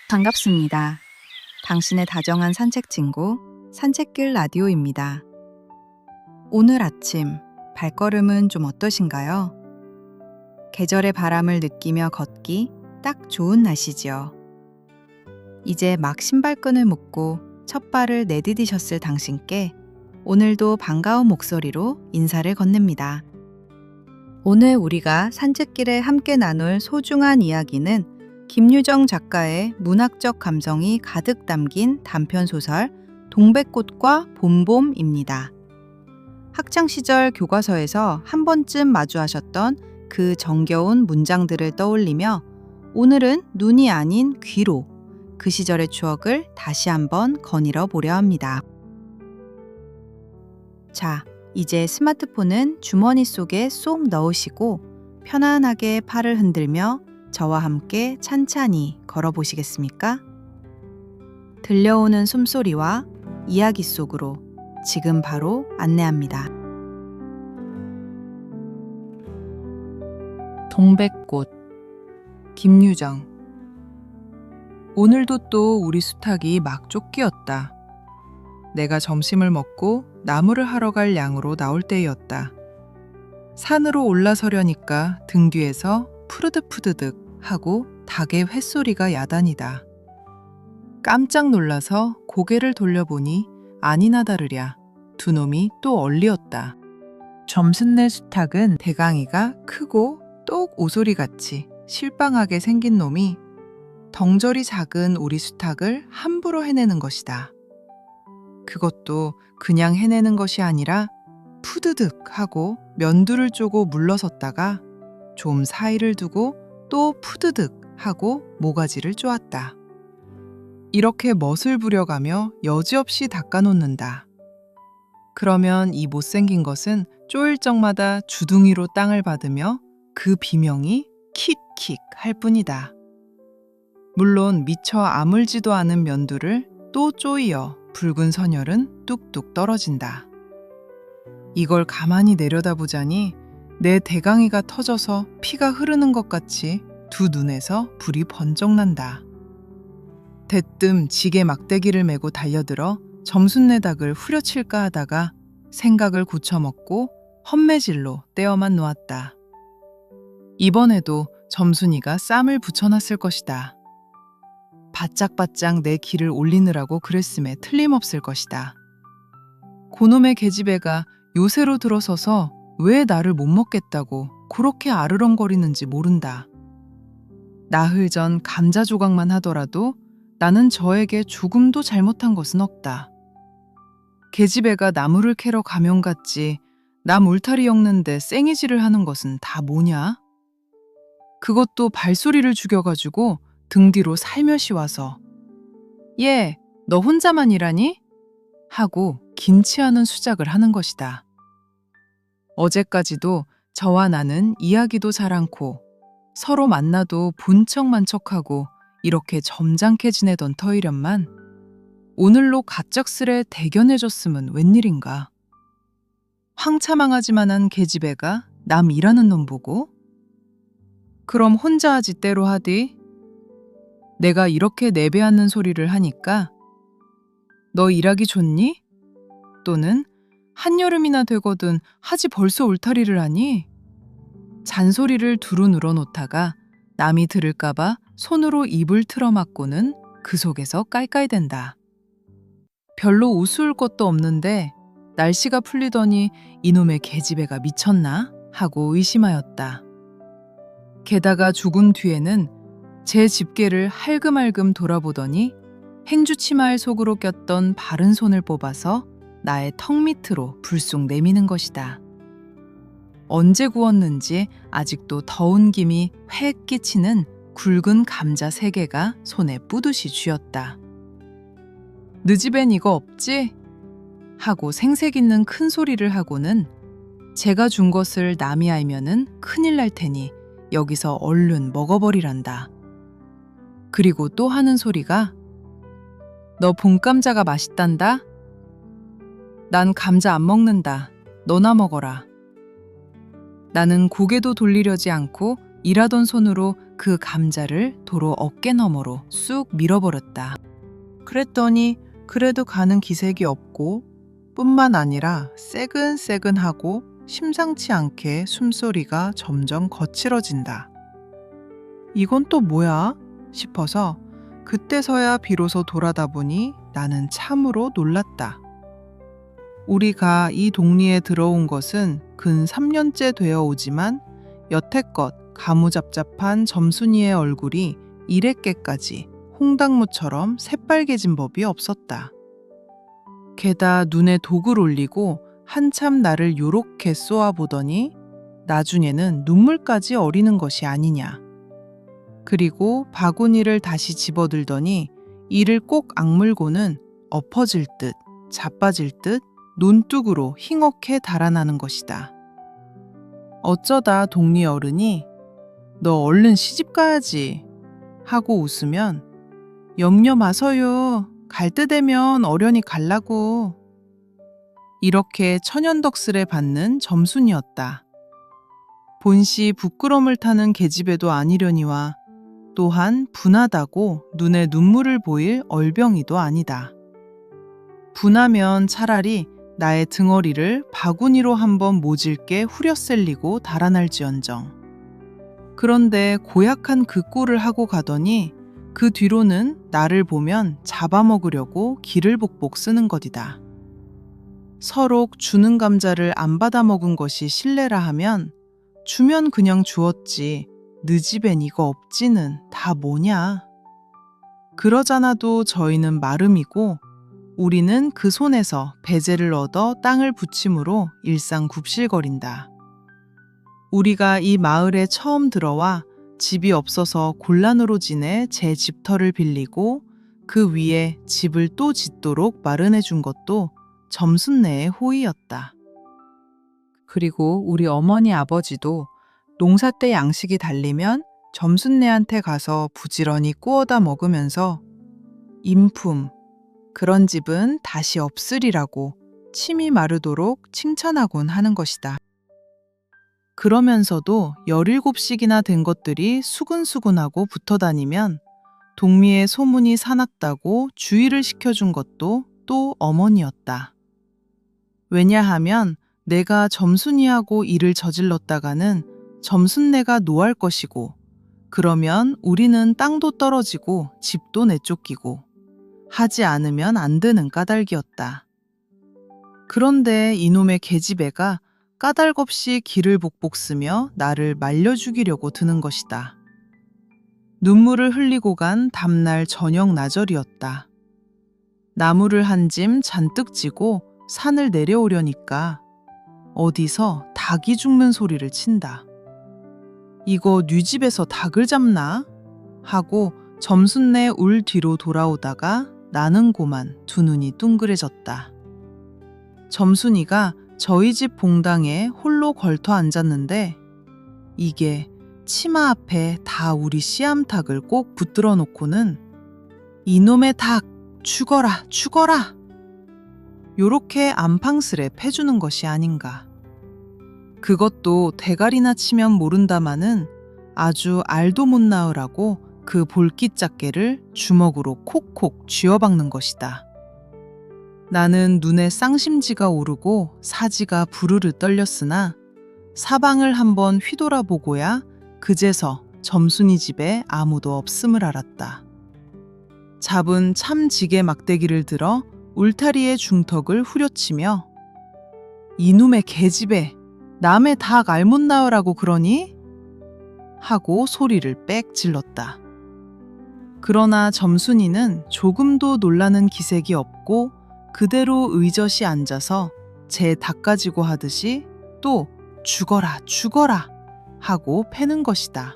반갑습니다. 당신의 다정한 산책 친구, 산책길 라디오입니다. 오늘 아침, 발걸음은 좀 어떠신가요? 계절의 바람을 느끼며 걷기 딱 좋은 날씨지요. 이제 막 신발끈을 묶고 첫 발을 내디디셨을 당신께 오늘도 반가운 목소리로 인사를 건넵니다. 오늘 우리가 산책길에 함께 나눌 소중한 이야기는 김유정 작가의 문학적 감성이 가득 담긴 단편소설 동백꽃과 봄봄입니다. 학창시절 교과서에서 한 번쯤 마주하셨던 그 정겨운 문장들을 떠올리며 오늘은 눈이 아닌 귀로 그 시절의 추억을 다시 한번 거닐어 보려 합니다. 자, 이제 스마트폰은 주머니 속에 쏙 넣으시고 편안하게 팔을 흔들며 저와 함께 찬찬히 걸어보시겠습니까? 들려오는 숨소리와 이야기 속으로 지금 바로 안내합니다. 동백꽃 김유정. 오늘도 또 우리 수탉이 막 쫓기었다. 내가 점심을 먹고 나무를 하러 갈 양으로 나올 때였다. 산으로 올라서려니까 등 뒤에서 푸르득푸드득 하고 닭의 횟소리가 야단이다. 깜짝 놀라서 고개를 돌려보니 아니나 다르랴 두 놈이 또 얼리었다. 점순내 수탉은 대강이가 크고 똑 오소리같이 실방하게 생긴 놈이 덩저리 작은 우리 수탉을 함부로 해내는 것이다. 그것도 그냥 해내는 것이 아니라 푸드득 하고 면두를 쪼고 물러섰다가 좀 사이를 두고 또 푸드득 하고 모가지를 쪼았다. 이렇게 멋을 부려가며 여지없이 닦아놓는다. 그러면 이 못생긴 것은 쪼일 적마다 주둥이로 땅을 받으며 그 비명이 킥킥 할 뿐이다. 물론 미처 아물지도 않은 면두를 또 쪼이어 붉은 선혈은 뚝뚝 떨어진다. 이걸 가만히 내려다보자니 내 대강이가 터져서 피가 흐르는 것 같이 두 눈에서 불이 번쩍 난다. 대뜸 지게 막대기를 메고 달려들어 점순내 닭을 후려칠까 하다가 생각을 고쳐먹고 헛매질로 떼어만 놓았다. 이번에도 점순이가 쌈을 붙여놨을 것이다. 바짝바짝 내 기를 올리느라고 그랬음에 틀림없을 것이다. 고놈의 계집애가 요새로 들어서서 왜 나를 못 먹겠다고 그렇게 아르렁거리는지 모른다. 나흘 전 감자 조각만 하더라도 나는 저에게 조금도 잘못한 것은 없다. 계집애가 나무를 캐러 가면 같지 남 울타리 엮는데 쌩이질을 하는 것은 다 뭐냐? 그것도 발소리를 죽여가지고 등 뒤로 살며시 와서 얘, 너 혼자만 일하니? 하고 김치하는 수작을 하는 것이다. 어제까지도 저와 나는 이야기도 잘 않고 서로 만나도 본 척만 척하고 이렇게 점잖게 지내던 터이련만 오늘로 갑작스레 대견해졌으면 웬일인가. 황차망하지만한 계집애가 남 일하는 놈 보고 그럼 혼자 하지 때로 하디? 내가 이렇게 내배하는 소리를 하니까 너 일하기 좋니? 또는 한여름이나 되거든 하지 벌써 울타리를 하니? 잔소리를 두루 늘어놓다가 남이 들을까봐 손으로 입을 틀어막고는 그 속에서 깔깔댄다. 별로 우스울 것도 없는데 날씨가 풀리더니 이놈의 계집애가 미쳤나? 하고 의심하였다. 게다가 죽은 뒤에는 제 집게를 할금할금 돌아보더니 행주치마의 속으로 꼈던 바른 손을 뽑아서 나의 턱 밑으로 불쑥 내미는 것이다. 언제 구웠는지 아직도 더운 김이 회액 끼치는 굵은 감자 3개가 손에 뿌듯이 쥐었다. 너 집엔 이거 없지? 하고 생색 있는 큰 소리를 하고는 제가 준 것을 남이 알면은 큰일 날 테니 여기서 얼른 먹어버리란다. 그리고 또 하는 소리가 너 봄감자가 맛있단다? 난 감자 안 먹는다. 너나 먹어라. 나는 고개도 돌리려지 않고 일하던 손으로 그 감자를 도로 어깨 너머로 쑥 밀어버렸다. 그랬더니 그래도 가는 기색이 없고 뿐만 아니라 새근새근하고 심상치 않게 숨소리가 점점 거칠어진다. 이건 또 뭐야? 싶어서 그때서야 비로소 돌아다 보니 나는 참으로 놀랐다. 우리가 이 동리에 들어온 것은 근 3년째 되어 오지만 여태껏 가무잡잡한 점순이의 얼굴이 이랬게까지 홍당무처럼 새빨개진 법이 없었다. 게다 눈에 독을 올리고 한참 나를 요렇게 쏘아보더니 나중에는 눈물까지 어리는 것이 아니냐. 그리고 바구니를 다시 집어들더니 이를 꼭 악물고는 엎어질 듯 자빠질 듯 논뚝으로 힝하게 달아나는 것이다. 어쩌다 동리 어른이 너 얼른 시집 가야지 하고 웃으면 염려 마서요. 갈 때 되면 어련히 갈라고. 이렇게 천연덕스레 받는 점순이었다. 본시 부끄럼을 타는 계집애도 아니려니와 또한 분하다고 눈에 눈물을 보일 얼병이도 아니다. 분하면 차라리 나의 등허리를 바구니로 한번 모질게 후려셀리고 달아날지언정. 그런데 고약한 그 꼴을 하고 가더니 그 뒤로는 나를 보면 잡아먹으려고 기를 복복 쓰는 것이다. 서로 주는 감자를 안 받아 먹은 것이 실례라 하면 주면 그냥 주었지 느 집엔 이거 없지는 다 뭐냐. 그러잖아도 저희는 마름이고 우리는 그 손에서 배제를 얻어 땅을 부침으로 일상 굽실거린다. 우리가 이 마을에 처음 들어와 집이 없어서 곤란으로 지내 제 집터를 빌리고 그 위에 집을 또 짓도록 마련해 준 것도 점순네의 호의였다. 그리고 우리 어머니 아버지도 농사 때 양식이 달리면 점순네한테 가서 부지런히 구워다 먹으면서 인품, 그런 집은 다시 없으리라고 침이 마르도록 칭찬하곤 하는 것이다. 그러면서도 17씩이나 된 것들이 수근수근하고 붙어 다니면 동미의 소문이 사납다고 주의를 시켜준 것도 또 어머니였다. 왜냐하면 내가 점순이하고 일을 저질렀다가는 점순네가 노할 것이고 그러면 우리는 땅도 떨어지고 집도 내쫓기고 하지 않으면 안 되는 까닭이었다. 그런데 이놈의 계집애가 까닭없이 기를 복복 쓰며 나를 말려 죽이려고 드는 것이다. 눈물을 흘리고 간 다음날 저녁 나절이었다. 나무를 한 짐 잔뜩 지고 산을 내려오려니까 어디서 닭이 죽는 소리를 친다. 이거 뉘 집에서 닭을 잡나? 하고 점순네 울 뒤로 돌아오다가 나는 고만 두 눈이 둥그레졌다. 점순이가 저희 집 봉당에 홀로 걸터 앉았는데 이게 치마 앞에 다 우리 씨암탉을 꼭 붙들어 놓고는 이놈의 닭 죽어라 죽어라 요렇게 안팡스레 패주는 것이 아닌가. 그것도 대가리나 치면 모른다마는 아주 알도 못 낳으라고 그 볼깃작게를 주먹으로 콕콕 쥐어박는 것이다. 나는 눈에 쌍심지가 오르고 사지가 부르르 떨렸으나 사방을 한번 휘돌아보고야 그제서 점순이 집에 아무도 없음을 알았다. 잡은 참지게 막대기를 들어 울타리의 중턱을 후려치며 이놈의 계집애 남의 닭 알못 낳으라고 그러니? 하고 소리를 빽 질렀다. 그러나 점순이는 조금도 놀라는 기색이 없고 그대로 의젓이 앉아서 제 닭 가지고 하듯이 또 죽어라 죽어라 하고 패는 것이다.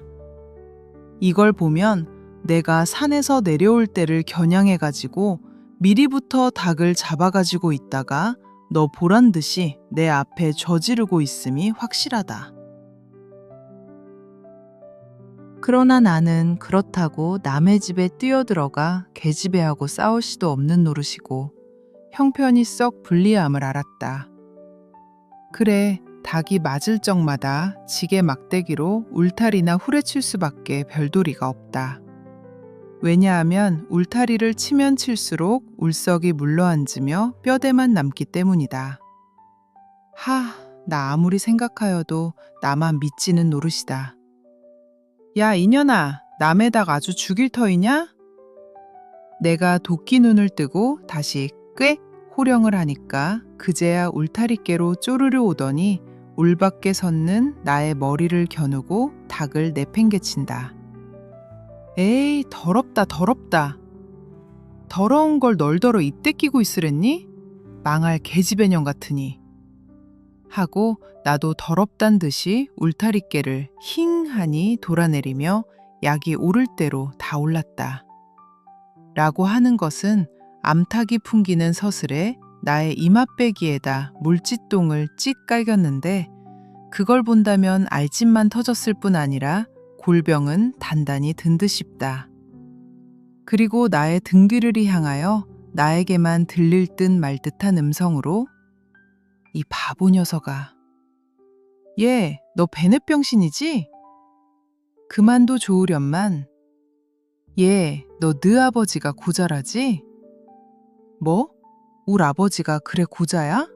이걸 보면 내가 산에서 내려올 때를 겨냥해가지고 미리부터 닭을 잡아가지고 있다가 너 보란 듯이 내 앞에 저지르고 있음이 확실하다. 그러나 나는 그렇다고 남의 집에 뛰어들어가 계집애하고 싸울 수도 없는 노릇이고 형편이 썩 불리함을 알았다. 그래, 닭이 맞을 적마다 지게 막대기로 울타리나 후려칠 수밖에 별도리가 없다. 왜냐하면 울타리를 치면 칠수록 울석이 물러앉으며 뼈대만 남기 때문이다. 나 아무리 생각하여도 나만 믿지는 노릇이다. 야, 이년아, 남의 닭 아주 죽일 터이냐? 내가 도끼 눈을 뜨고 다시 꽥 호령을 하니까 그제야 울타리께로 쪼르르 오더니 울 밖에 섰는 나의 머리를 겨누고 닭을 내팽개친다. 에이, 더럽다, 더럽다. 더러운 걸 널더러 입대 끼고 있으랬니? 망할 계집애년 같으니. 하고 나도 더럽단 듯이 울타리깨를 힝하니 돌아내리며 약이 오를 대로 다 올랐다. 라고 하는 것은 암탉이 풍기는 서슬에 나의 이맛배기에다 물짓똥을 찍 깔겼는데 그걸 본다면 알집만 터졌을 뿐 아니라 골병은 단단히 든 듯 싶다. 그리고 나의 등 뒤를 향하여 나에게만 들릴 듯 말 듯한 음성으로 이 바보 녀석아. 얘, 너 베넷병신이지? 그만도 좋으련만. 얘, 너 네 아버지가 고자라지? 뭐? 울 아버지가 그래 고자야?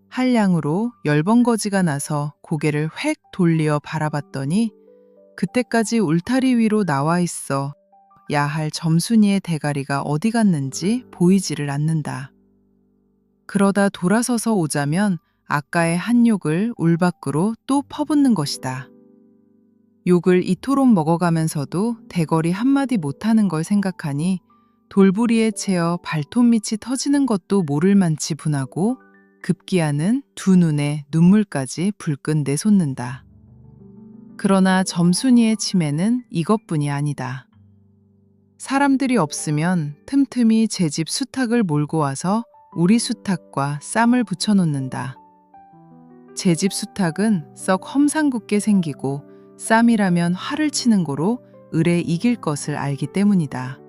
할 양으로 열번거지가 나서 고개를 획 돌리어 바라봤더니 그때까지 울타리 위로 나와 있어 야할 점순이의 대가리가 어디 갔는지 보이지를 않는다. 그러다 돌아서서 오자면 아까의 한 욕을 울 밖으로 또 퍼붓는 것이다. 욕을 이토록 먹어가면서도 대거리 한마디 못하는 걸 생각하니 돌부리에 채어 발톱 밑이 터지는 것도 모를 만치 분하고 급기야는 두 눈에 눈물까지 불끈 내솟는다. 그러나 점순이의 치매는 이것뿐이 아니다. 사람들이 없으면 틈틈이 제 집 수탉을 몰고 와서 우리 수탉과 쌈을 붙여놓는다. 제 집 수탉은 썩 험상궂게 생기고 쌈이라면 활을 치는 고로 을에 이길 것을 알기 때문이다.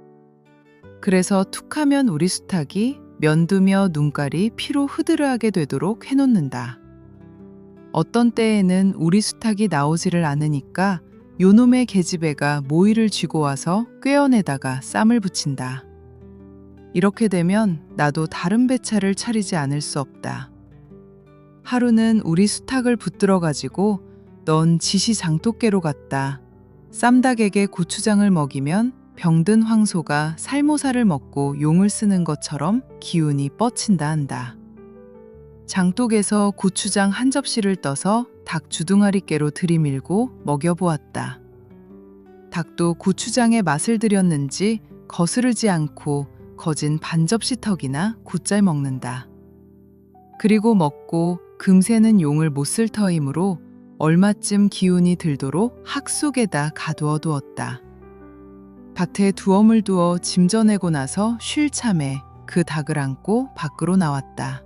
그래서 툭하면 우리 수탉이 면두며 눈깔이 피로 흐드러하게 되도록 해놓는다. 어떤 때에는 우리 수탉이 나오지를 않으니까 요놈의 계집애가 모이를 쥐고 와서 꾀어내다가 쌈을 붙인다. 이렇게 되면 나도 다른 배차를 차리지 않을 수 없다. 하루는 우리 수탉을 붙들어 가지고 넌 지시 장독깨로 갔다. 쌈닭에게 고추장을 먹이면 병든 황소가 살모사를 먹고 용을 쓰는 것처럼 기운이 뻗친다 한다. 장독에서 고추장 한 접시를 떠서 닭 주둥아리깨로 들이밀고 먹여보았다. 닭도 고추장의 맛을 들였는지 거스르지 않고 거진 반 접시 턱이나 곧잘 먹는다. 그리고 먹고 금세는 용을 못 쓸 터이므로 얼마쯤 기운이 들도록 학 속에다 가두어 두었다. 밭에 두엄을 두어 짐 전내고 나서 쉴 참에 그 닭을 안고 밖으로 나왔다.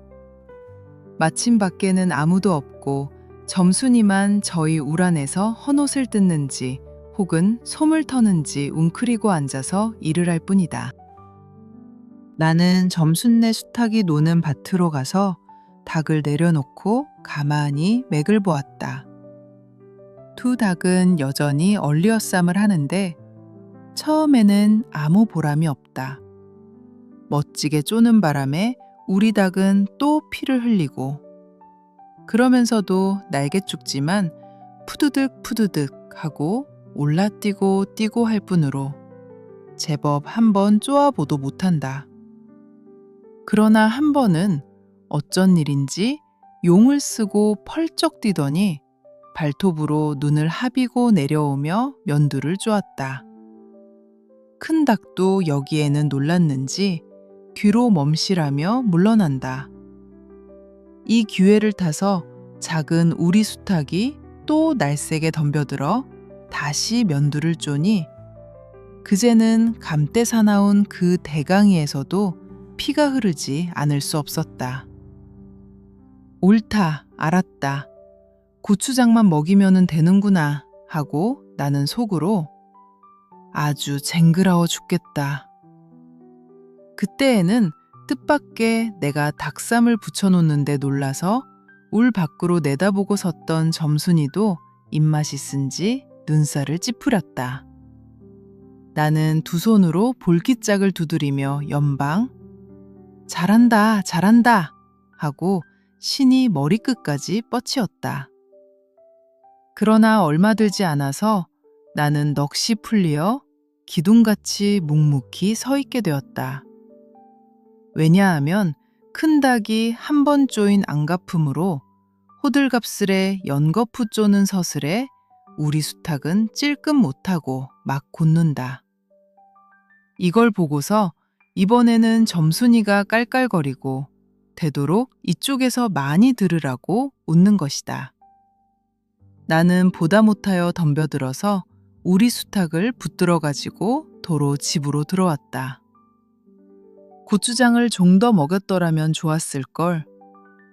마침 밖에는 아무도 없고 점순이만 저희 울 안에서 헌옷을 뜯는지 혹은 솜을 터는지 웅크리고 앉아서 일을 할 뿐이다. 나는 점순네 수탉이 노는 밭으로 가서 닭을 내려놓고 가만히 맥을 보았다. 두 닭은 여전히 얼리어쌈을 하는데 처음에는 아무 보람이 없다. 멋지게 쪼는 바람에 우리 닭은 또 피를 흘리고 그러면서도 날개죽지만 푸드득 푸드득 하고 올라뛰고 뛰고 할 뿐으로 제법 한번 쪼아보도 못한다. 그러나 한 번은 어쩐 일인지 용을 쓰고 펄쩍 뛰더니 발톱으로 눈을 하비고 내려오며 면두를 쪼았다. 큰 닭도 여기에는 놀랐는지 귀로 멈시라며 물러난다. 이 기회를 타서 작은 우리 수탉이 또 날쌔게 덤벼들어 다시 면두를 쪼니 그제는 감때 사나운 그 대강이에서도 피가 흐르지 않을 수 없었다. 옳다, 알았다. 고추장만 먹이면은 되는구나 하고 나는 속으로 아주 쟁그라워 죽겠다. 그때에는 뜻밖의 내가 닭쌈을 붙여놓는데 놀라서 울 밖으로 내다보고 섰던 점순이도 입맛이 쓴지 눈살을 찌푸렸다. 나는 두 손으로 볼깃짝을 두드리며 연방 잘한다, 잘한다 하고 신이 머리끝까지 뻗치었다. 그러나 얼마 들지 않아서 나는 넋이 풀리어 기둥같이 묵묵히 서 있게 되었다. 왜냐하면 큰 닭이 한 번 쪼인 안가품으로 호들갑스레 연거푸 쪼는 서슬에 우리 수탉은 찔끔 못하고 막 곧는다. 이걸 보고서 이번에는 점순이가 깔깔거리고 되도록 이쪽에서 많이 들으라고 웃는 것이다. 나는 보다 못하여 덤벼들어서 우리 수탉을 붙들어 가지고 도로 집으로 들어왔다. 고추장을 좀 더 먹였더라면 좋았을 걸.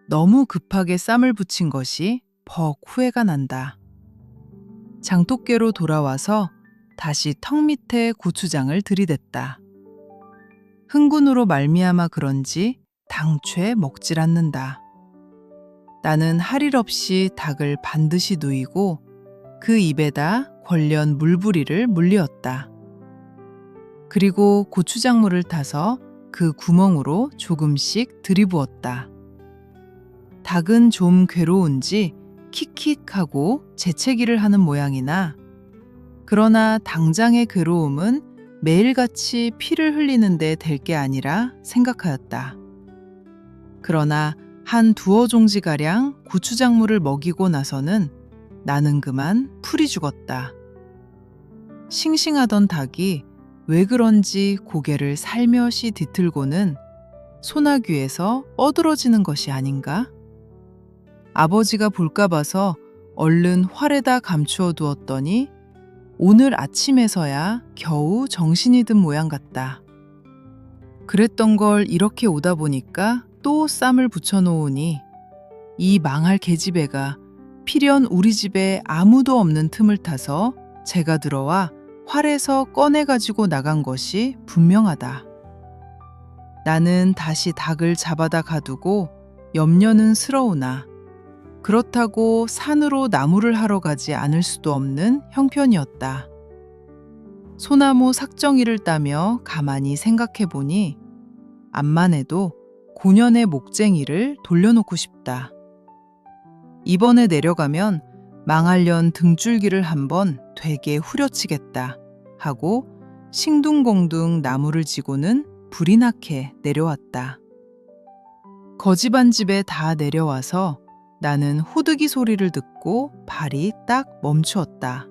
너무 급하게 쌈을 붙인 것이 퍽 후회가 난다. 장독깨로 돌아와서 다시 턱 밑에 고추장을 들이댔다. 흥분으로 말미암아 그런지 당최 먹질 않는다. 나는 할 일 없이 닭을 반드시 누이고 그 입에다 권련 물부리를 물리었다. 그리고 고추장물을 타서 그 구멍으로 조금씩 들이부었다. 닭은 좀 괴로운지 킥킥하고 재채기를 하는 모양이나 그러나 당장의 괴로움은 매일같이 피를 흘리는데 될 게 아니라 생각하였다. 그러나 한 두어 종지가량 고추장물을 먹이고 나서는 나는 그만 풀이 죽었다. 싱싱하던 닭이 왜 그런지 고개를 살며시 뒤틀고는 소나귀에서 뻗으러지는 것이 아닌가? 아버지가 볼까 봐서 얼른 활에다 감추어 두었더니 오늘 아침에서야 겨우 정신이 든 모양 같다. 그랬던 걸 이렇게 오다 보니까 또 쌈을 붙여놓으니 이 망할 계집애가 필연 우리 집에 아무도 없는 틈을 타서 제가 들어와 활에서 꺼내가지고 나간 것이 분명하다. 나는 다시 닭을 잡아다 가두고 염려는 스러우나 그렇다고 산으로 나무를 하러 가지 않을 수도 없는 형편이었다. 소나무 삭정이를 따며 가만히 생각해 보니 암만 해도 고년의 목쟁이를 돌려놓고 싶다. 이번에 내려가면 망할년 등줄기를 한번 되게 후려치겠다 하고 싱둥공둥 나무를 지고는 불이 나게 내려왔다. 거지반 집에 다 내려와서 나는 호두기 소리를 듣고 발이 딱 멈추었다.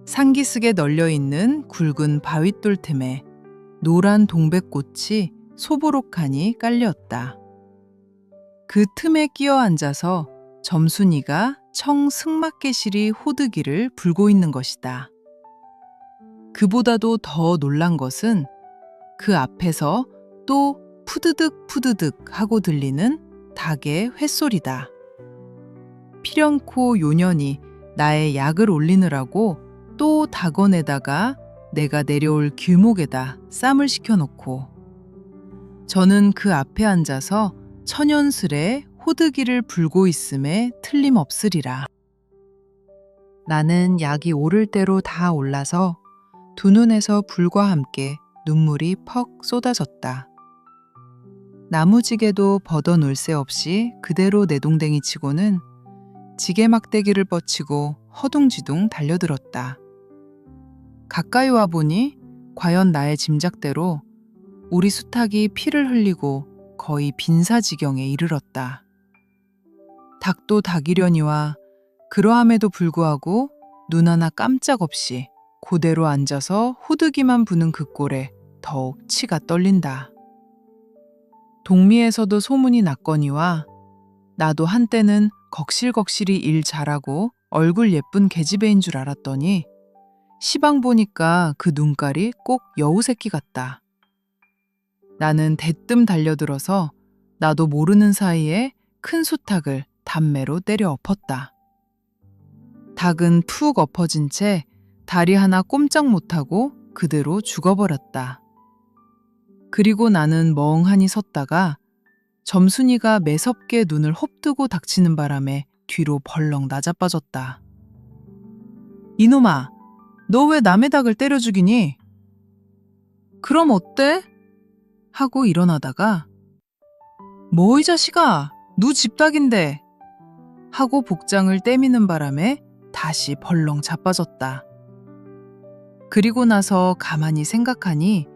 상기슭에 널려있는 굵은 바윗돌 틈에 노란 동백꽃이 소보록하니 깔렸다. 그 틈에 끼어 앉아서 점순이가 청승막개실이 호두기를 불고 있는 것이다. 그보다도 더 놀란 것은 그 앞에서 또 푸드득 푸드득 하고 들리는 닭의 횟소리다. 필연코 요년이 나의 약을 올리느라고 또 닭원에다가 내가 내려올 길목에다 쌈을 시켜놓고 저는 그 앞에 앉아서 천연스레 호두기를 불고 있음에 틀림없으리라. 나는 약이 오를 대로 다 올라서 두 눈에서 불과 함께 눈물이 퍽 쏟아졌다. 나무지게도 벗어놓을 새 없이 그대로 내동댕이 치고는 지게막대기를 뻗치고 허둥지둥 달려들었다. 가까이 와보니 과연 나의 짐작대로 우리 수탉이 피를 흘리고 거의 빈사지경에 이르렀다. 닭도 닭이려니와 그러함에도 불구하고 눈 하나 깜짝 없이 그대로 앉아서 호두기만 부는 그 꼴에 더욱 치가 떨린다. 동미에서도 소문이 났거니와 나도 한때는 걱실걱실이 일 잘하고 얼굴 예쁜 계집애인 줄 알았더니 시방 보니까 그 눈깔이 꼭 여우새끼 같다. 나는 대뜸 달려들어서 나도 모르는 사이에 큰 수탉을 담매로 때려 엎었다. 닭은 푹 엎어진 채 다리 하나 꼼짝 못하고 그대로 죽어버렸다. 그리고 나는 멍하니 섰다가 점순이가 매섭게 눈을 홉뜨고 닥치는 바람에 뒤로 벌렁 낮아빠졌다. 이놈아, 너 왜 남의 닭을 때려 죽이니? 그럼 어때? 하고 일어나다가 뭐 이 자식아, 누 집닭인데? 하고 복장을 떼미는 바람에 다시 벌렁 자빠졌다. 그리고 나서 가만히 생각하니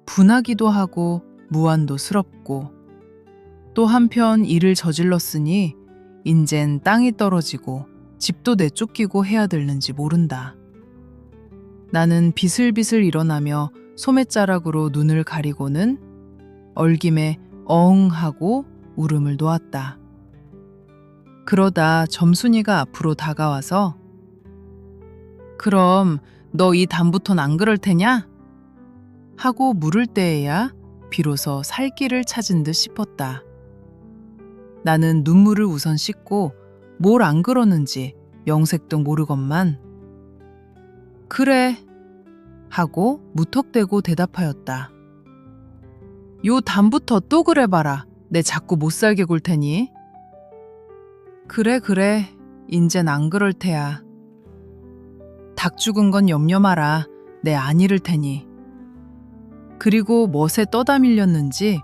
분하기도 하고 무안도스럽고 또 한편 일을 저질렀으니 인젠 땅이 떨어지고 집도 내쫓기고 해야 될는지 모른다. 나는 비슬비슬 일어나며 소매자락으로 눈을 가리고는 얼김에 어흥 하고 울음을 놓았다. 그러다 점순이가 앞으로 다가와서 그럼 너 이 다음부턴 안 그럴 테냐? 하고 물을 때에야 비로소 살길을 찾은 듯 싶었다. 나는 눈물을 우선 씻고 뭘 안 그러는지 명색도 모르건만 그래 하고 무턱대고 대답하였다. 요 다음부터 또 그래봐라. 내 자꾸 못살게 굴 테니. 그래 인젠 안 그럴 테야. 닭 죽은 건 염려 마라. 내 안 잃을 테니. 그리고 멋에 떠다 밀렸는지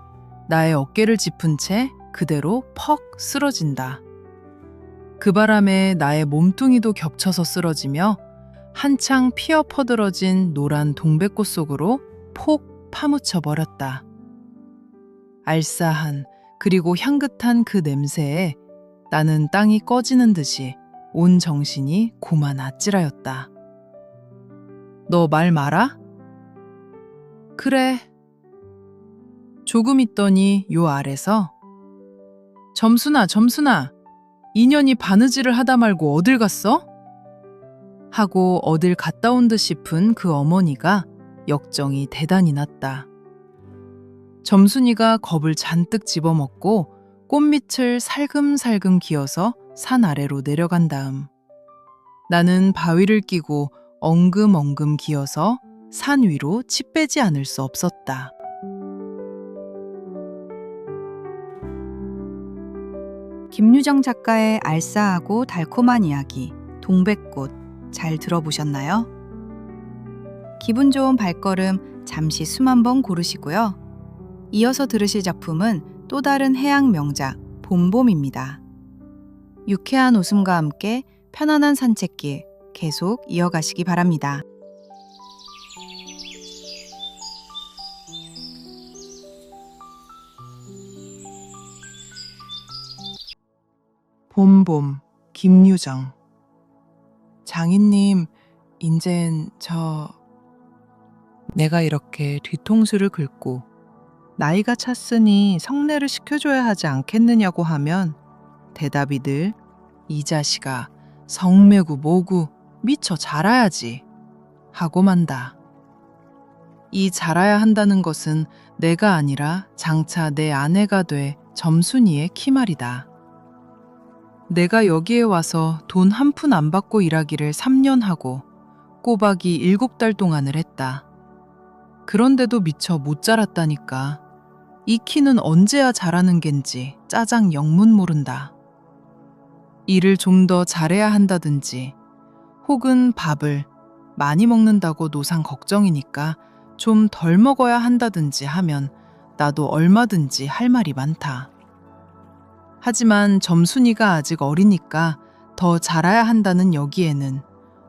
나의 어깨를 짚은 채 그대로 퍽 쓰러진다. 그 바람에 나의 몸뚱이도 겹쳐서 쓰러지며 한창 피어 퍼들어진 노란 동백꽃 속으로 폭 파묻혀 버렸다. 알싸한 그리고 향긋한 그 냄새에 나는 땅이 꺼지는 듯이 온 정신이 고만 아찔하였다. 너 말 마라? 그래. 조금 있더니 요 아래서 점순아, 인연이 바느질을 하다 말고 어딜 갔어? 하고 어딜 갔다 온 듯 싶은 그 어머니가 역정이 대단히 났다. 점순이가 겁을 잔뜩 집어먹고 꽃밑을 살금살금 기어서 산 아래로 내려간 다음 나는 바위를 끼고 엉금엉금 기어서 산 위로 치 빼지 않을 수 없었다. 김유정 작가의 알싸하고 달콤한 이야기 동백꽃 잘 들어보셨나요? 기분 좋은 발걸음 잠시 숨 한번 고르시고요. 이어서 들으실 작품은 또 다른 해양 명작 봄봄입니다. 유쾌한 웃음과 함께 편안한 산책길 계속 이어가시기 바랍니다. 봄봄 김유정. 장인님, 인젠 내가 이렇게 뒤통수를 긁고 나이가 찼으니 성례를 시켜줘야 하지 않겠느냐고 하면 대답이 늘 이 자식아 성매구 뭐구 미처 자라야지 하고 만다. 이 자라야 한다는 것은 내가 아니라 장차 내 아내가 돼 점순이의 키말이다. 내가 여기에 와서 돈 한 푼 안 받고 일하기를 3년 하고 꼬박이 7달 동안을 했다. 그런데도 미처 못 자랐다니까. 이 키는 언제야 자라는 겐지 짜장 영문 모른다. 일을 좀 더 잘해야 한다든지 혹은 밥을 많이 먹는다고 노상 걱정이니까 좀 덜 먹어야 한다든지 하면 나도 얼마든지 할 말이 많다. 하지만 점순이가 아직 어리니까 더 자라야 한다는 여기에는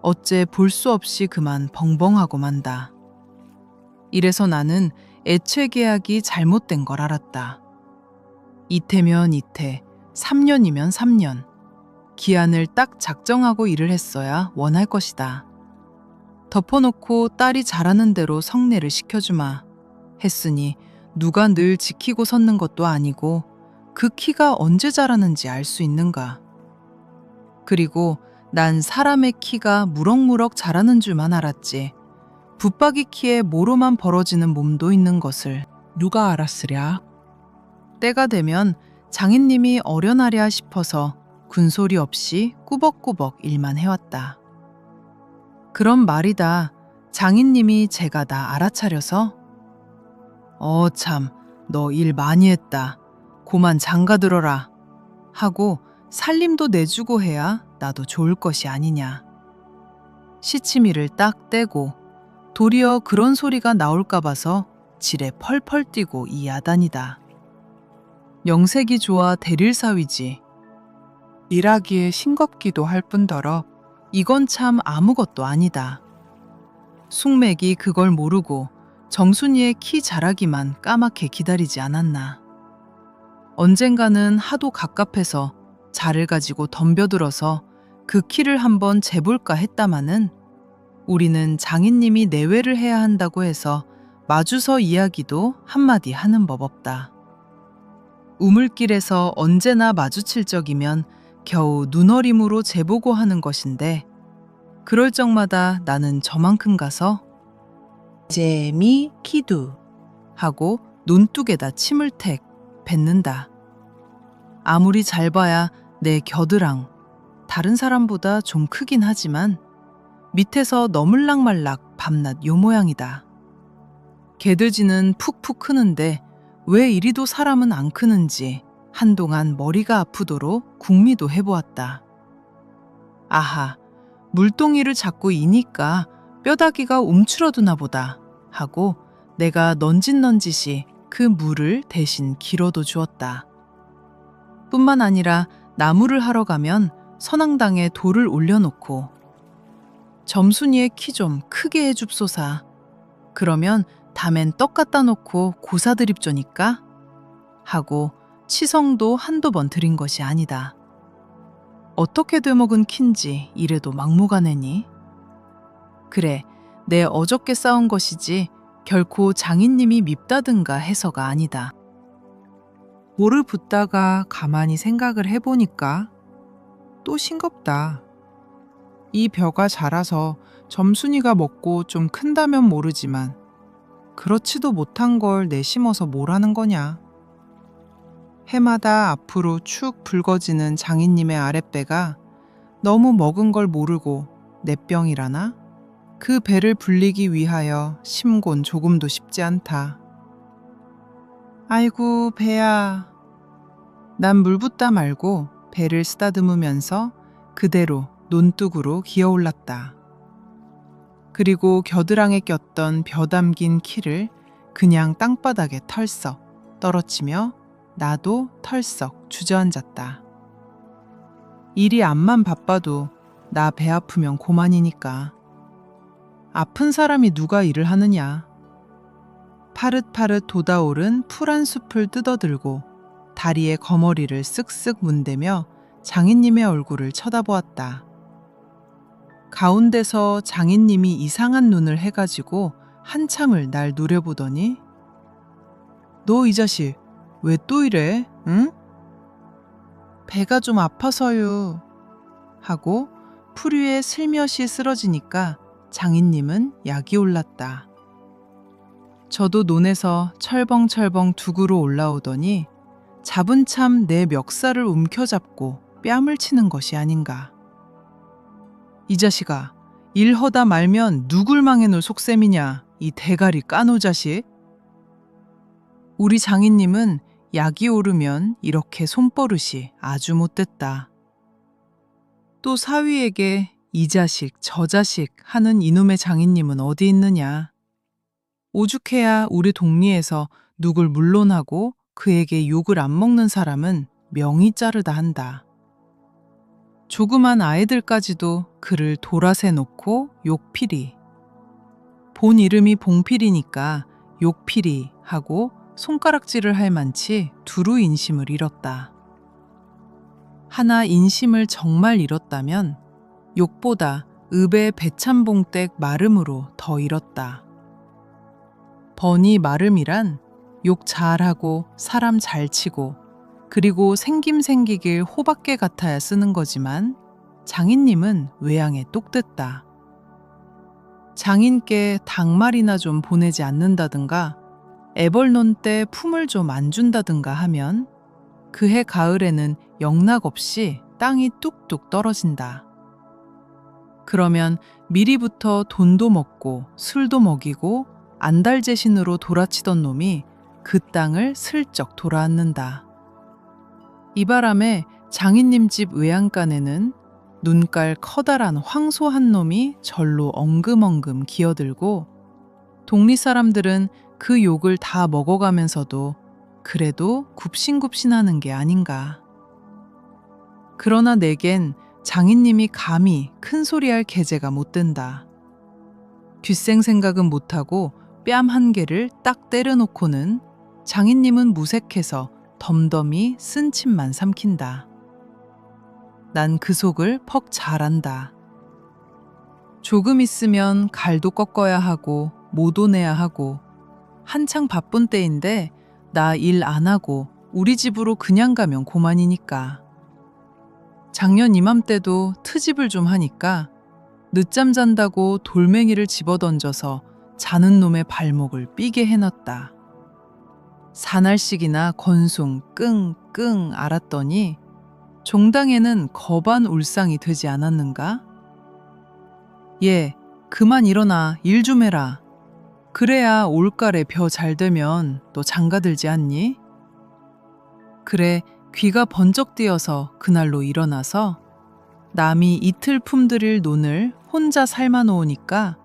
어째 볼 수 없이 그만 벙벙하고 만다. 이래서 나는 애체 계약이 잘못된 걸 알았다. 이태면 이태, 3년이면 3년. 기한을 딱 작정하고 일을 했어야 원할 것이다. 덮어놓고 딸이 잘하는 대로 성례를 시켜주마 했으니 누가 늘 지키고 섰는 것도 아니고 그 키가 언제 자라는지 알 수 있는가. 그리고 난 사람의 키가 무럭무럭 자라는 줄만 알았지 붙박이 키에 모로만 벌어지는 몸도 있는 것을 누가 알았으랴. 때가 되면 장인님이 어련하랴 싶어서 군소리 없이 꾸벅꾸벅 일만 해왔다. 그럼 말이다. 장인님이 제가 나 알아차려서 참, 너 일 많이 했다. 고만 장가들어라 하고 살림도 내주고 해야 나도 좋을 것이 아니냐. 시치미를 딱 떼고 도리어 그런 소리가 나올까 봐서 지레 펄펄 뛰고 이 야단이다. 영색이 좋아 대릴사위지. 일하기에 싱겁기도 할 뿐더러 이건 참 아무것도 아니다. 숙맥이 그걸 모르고 정순이의 키 자라기만 까맣게 기다리지 않았나. 언젠가는 하도 갑갑해서 자를 가지고 덤벼들어서 그 키를 한번 재볼까 했다마는 우리는 장인님이 내외를 해야 한다고 해서 마주서 이야기도 한마디 하는 법 없다. 우물길에서 언제나 마주칠 적이면 겨우 눈어림으로 재보고 하는 것인데 그럴 적마다 나는 저만큼 가서 재미 키두 하고 눈뚝에다 침을 택 뱉는다. 아무리 잘 봐야 내 겨드랑 다른 사람보다 좀 크긴 하지만 밑에서 너물락말락 밤낮 요 모양이다. 개들쥐는 푹푹 크는데 왜 이리도 사람은 안 크는지 한동안 머리가 아프도록 궁리도 해보았다. 아하, 물동이를 자꾸 이니까 뼈다귀가 움츠러드나 보다 하고 내가 넌짓넌짓이 그 물을 대신 길어도 주었다. 뿐만 아니라 나무를 하러 가면 선앙당에 돌을 올려놓고 점순이의 키 좀 크게 해줍소사. 그러면 다멘 떡 갖다 놓고 고사 드립조니까 하고 치성도 한두 번 드린 것이 아니다. 어떻게 되먹은 킨지 이래도 막무가내니? 그래, 내 어저께 싸운 것이지 결코 장인님이 밉다든가 해서가 아니다. 모르 붙다가 가만히 생각을 해보니까 또 싱겁다. 이 벼가 자라서 점순이가 먹고 좀 큰다면 모르지만 그렇지도 못한 걸 내심어서 뭘 하는 거냐. 해마다 앞으로 축 붉어지는 장인님의 아랫배가 너무 먹은 걸 모르고 내 병이라나? 그 배를 불리기 위하여 심곤 조금도 쉽지 않다. 아이고 배야. 난 물 붓다 말고 배를 쓰다듬으면서 그대로 논뚝으로 기어올랐다. 그리고 겨드랑이에 꼈던 벼 담긴 키를 그냥 땅바닥에 털썩 떨어치며 나도 털썩 주저앉았다. 일이 암만 바빠도 나 배 아프면 고만이니까. 아픈 사람이 누가 일을 하느냐. 파릇파릇 돋아오른 푸란 숲을 뜯어들고 다리에 거머리를 쓱쓱 문대며 장인님의 얼굴을 쳐다보았다. 가운데서 장인님이 이상한 눈을 해가지고 한참을 날 노려보더니 너 이 자식 왜 또 이래? 응? 배가 좀 아파서요 하고 풀 위에 슬며시 쓰러지니까 장인님은 약이 올랐다. 저도 논에서 철벙철벙 둑으로 올라오더니 잡은 참 내 멱살을 움켜잡고 뺨을 치는 것이 아닌가. 이 자식아, 일허다 말면 누굴 망해놓을 속셈이냐, 이 대가리 까노 자식. 우리 장인님은 약이 오르면 이렇게 손버릇이 아주 못됐다. 또 사위에게 이 자식 저 자식 하는 이놈의 장인님은 어디 있느냐. 오죽해야 우리 동리에서 누굴 물론하고 그에게 욕을 안 먹는 사람은 명이 자르다 한다. 조그만 아이들까지도 그를 돌아세 놓고 욕필이. 본 이름이 봉필이니까 욕필이 하고 손가락질을 할 만치 두루 인심을 잃었다. 하나 인심을 정말 잃었다면 욕보다 읍의 배참봉댁 마름으로 더 잃었다. 번이 마름이란 욕 잘하고 사람 잘 치고 그리고 생김생기길 호박개 같아야 쓰는 거지만 장인님은 외양에 똑됐다. 장인께 닭말이나 좀 보내지 않는다든가 애벌논 때 품을 좀 안 준다든가 하면 그해 가을에는 영락없이 땅이 뚝뚝 떨어진다. 그러면 미리부터 돈도 먹고 술도 먹이고 안달재신으로 돌아치던 놈이 그 땅을 슬쩍 돌아앉는다. 이 바람에 장인님 집 외양간에는 눈깔 커다란 황소 한 놈이 절로 엉금엉금 기어들고 동리 사람들은 그 욕을 다 먹어가면서도 그래도 굽신굽신하는 게 아닌가. 그러나 내겐 장인님이 감히 큰 소리할 계제가 못 된다. 뒷생 생각은 못하고 뺨 한 개를 딱 때려놓고는 장인님은 무색해서 덤덤히 쓴 침만 삼킨다. 난 그 속을 퍽 잘 안다. 조금 있으면 갈도 꺾어야 하고 모도 내야 하고 한창 바쁜 때인데 나 일 안 하고 우리 집으로 그냥 가면 고만이니까. 작년 이맘때도 트집을 좀 하니까 늦잠 잔다고 돌멩이를 집어던져서 자는 놈의 발목을 삐게 해놨다. 사날씩이나 건숭 끙끙 앓았더니 종당에는 거반 울상이 되지 않았는가? 예, 그만 일어나 일 좀 해라. 그래야 올가래 벼 잘 되면 또 장가들지 않니? 그래, 귀가 번쩍 뜨여서 그날로 일어나서 남이 이틀 품들일 논을 혼자 삶아 놓으니까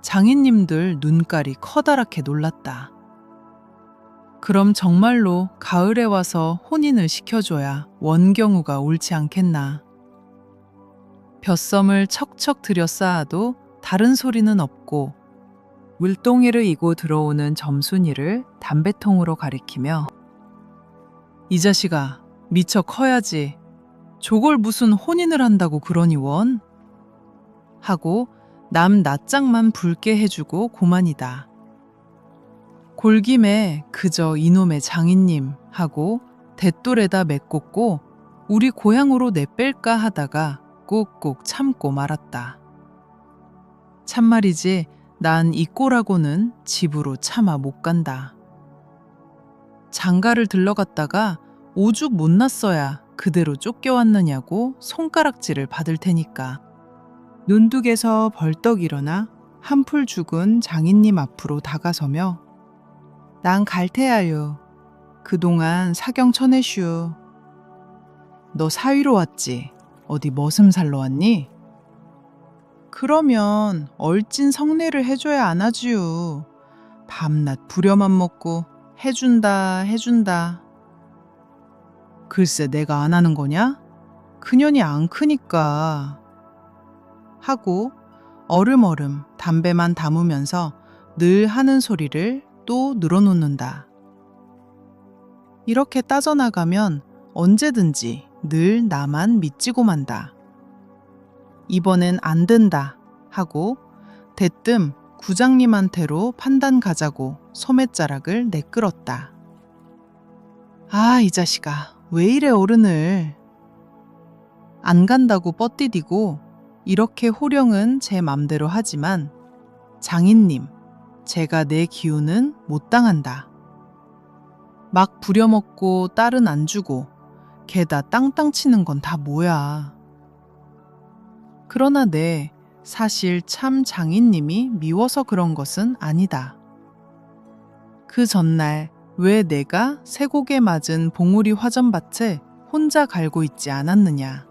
장인님들 눈깔이 커다랗게 놀랐다. 그럼 정말로 가을에 와서 혼인을 시켜줘야 원경우가 옳지 않겠나. 벼썸을 척척 들여 쌓아도 다른 소리는 없고 물동이를 이고 들어오는 점순이를 담배통으로 가리키며 이 자식아 미처 커야지. 저걸 무슨 혼인을 한다고 그러니 원? 하고 남 낯짝만 붉게 해주고 고만이다. 골김에 그저 이놈의 장인님 하고 대돌에다 메꽂고 우리 고향으로 내뺄까 하다가 꾹꾹 참고 말았다. 참말이지 난 이 꼴하고는 집으로 차마 못 간다. 장가를 들러갔다가 오죽 못났어야 그대로 쫓겨왔느냐고 손가락질을 받을 테니까. 눈둑에서 벌떡 일어나 한풀 죽은 장인님 앞으로 다가서며 난 갈테야요. 그동안 사경 쳐내슈. 너 사위로 왔지? 어디 머슴 살러 왔니? 그러면 얼찐 성례를 해줘야 안 하지요. 밤낮 부려만 먹고 해준다. 글쎄 내가 안 하는 거냐? 그년이 안 크니까. 하고 얼음얼음 담배만 담으면서 늘 하는 소리를 또 늘어놓는다. 이렇게 따져나가면 언제든지 늘 나만 믿지고 만다. 이번엔 안 된다 하고 대뜸 구장님한테로 판단 가자고 소매자락을 내끌었다. 아, 이 자식아 왜 이래 어른을. 안 간다고 뻗디디고 이렇게 호령은 제 맘대로 하지만 장인님, 제가 내 기운은 못 당한다. 막 부려먹고 딸은 안 주고 게다 땅땅 치는 건 다 뭐야. 그러나 사실 참 장인님이 미워서 그런 것은 아니다. 그 전날 왜 내가 쇠고개 맞은 봉우리 화전밭에 혼자 갈고 있지 않았느냐.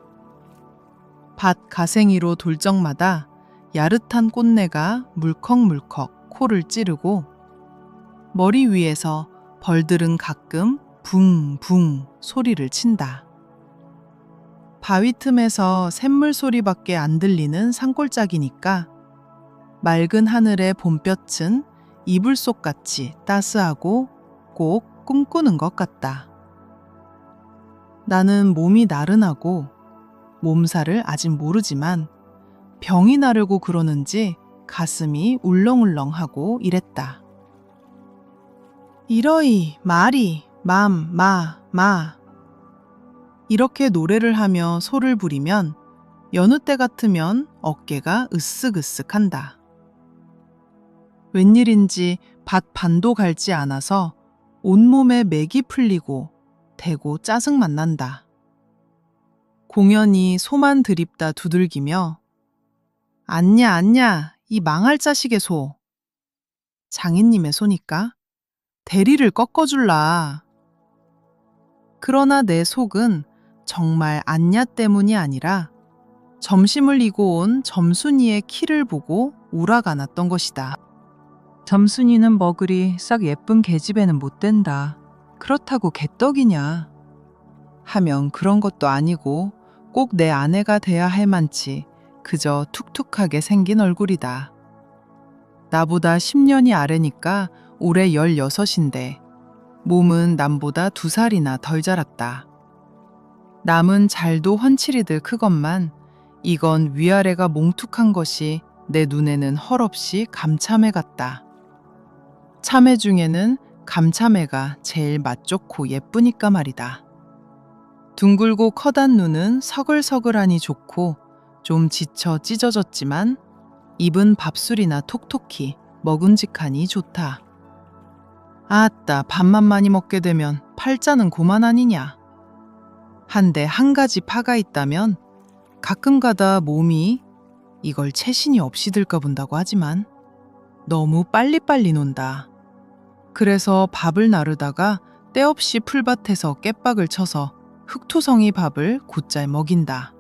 밭 가생이로 돌 적마다 야릇한 꽃내가 물컥물컥 코를 찌르고 머리 위에서 벌들은 가끔 붕붕 소리를 친다. 바위 틈에서 샘물 소리밖에 안 들리는 산골짜기니까 맑은 하늘의 봄볕은 이불 속같이 따스하고 꼭 꿈꾸는 것 같다. 나는 몸이 나른하고 몸살을 아직 모르지만 병이 나르고 그러는지 가슴이 울렁울렁하고 이랬다. 이러이 말이 마 이렇게 노래를 하며 소를 부리면 여느 때 같으면 어깨가 으쓱으쓱한다. 웬일인지 밭 반도 갈지 않아서 온몸에 맥이 풀리고 대고 짜증만 난다. 공연히 소만 드립다 두들기며 안냐 이 망할 자식의 소. 장인님의 소니까 대리를 꺾어줄라. 그러나 내 속은 정말 안냐 때문이 아니라 점심을 이고 온 점순이의 키를 보고 우라가 났던 것이다. 점순이는 머글이 싹 예쁜 계집애는 못 된다. 그렇다고 개떡이냐? 하면 그런 것도 아니고 꼭 내 아내가 돼야 할 만치 그저 툭툭하게 생긴 얼굴이다. 나보다 10년이 아래니까 올해 16인데 몸은 남보다 2살이나 덜 자랐다. 남은 잘도 훤칠이들 크건만 이건 위아래가 몽툭한 것이 내 눈에는 헐없이 감참해 같다. 참외 중에는 감참외가 제일 맛 좋고 예쁘니까 말이다. 둥글고 커단 눈은 서글서글하니 좋고 좀 지쳐 찢어졌지만 입은 밥술이나 톡톡히 먹음직하니 좋다. 아따, 밥만 많이 먹게 되면 팔자는 고만 아니냐. 한데 한 가지 파가 있다면 가끔 가다 몸이 이걸 채신이 없이 들까 본다고 하지만 너무 빨리빨리 논다. 그래서 밥을 나르다가 때없이 풀밭에서 깻박을 쳐서 흑토성이 밥을 곧잘 먹인다.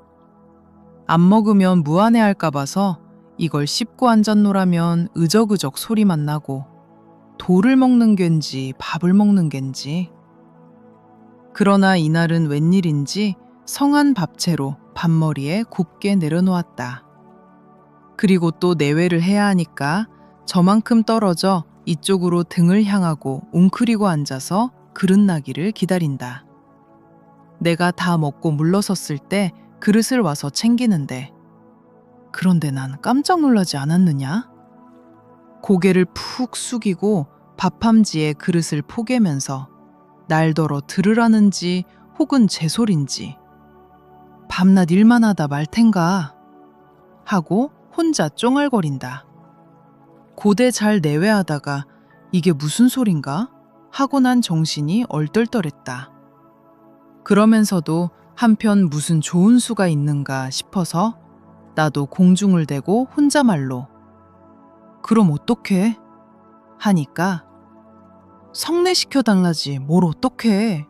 안 먹으면 무안해할까 봐서 이걸 씹고 앉았노라면 으적으적 소리만 나고 돌을 먹는 겐지 밥을 먹는 겐지. 그러나 이날은 웬일인지 성한 밥채로 밥머리에 곱게 내려놓았다. 그리고 또 내외를 해야 하니까 저만큼 떨어져 이쪽으로 등을 향하고 웅크리고 앉아서 그릇 나기를 기다린다. 내가 다 먹고 물러섰을 때 그릇을 와서 챙기는데 그런데 난 깜짝 놀라지 않았느냐? 고개를 푹 숙이고 밥함지에 그릇을 포개면서 날더러 들으라는지 혹은 제 소린지 밤낮 일만 하다 말 텐가 하고 혼자 쫑알거린다. 고대 잘 내외하다가 이게 무슨 소린가 하고 난 정신이 얼떨떨했다. 그러면서도 한편 무슨 좋은 수가 있는가 싶어서 나도 공중을 대고 혼자말로 그럼 어떡해? 하니까 성례시켜 달라지 뭘 어떡해?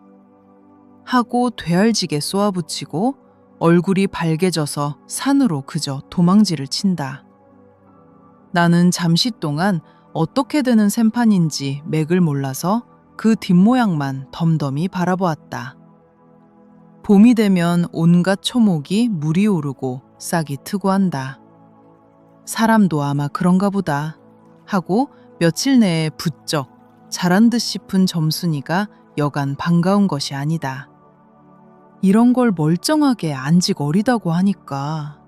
하고 되알지게 쏘아붙이고 얼굴이 발개져서 산으로 그저 도망질을 친다. 나는 잠시 동안 어떻게 되는 셈판인지 맥을 몰라서 그 뒷모양만 덤덤히 바라보았다. 봄이 되면 온갖 초목이 물이 오르고 싹이 트고 한다. 사람도 아마 그런가 보다 하고 며칠 내에 부쩍 자란 듯 싶은 점순이가 여간 반가운 것이 아니다. 이런 걸 멀쩡하게 안직 어리다고 하니까.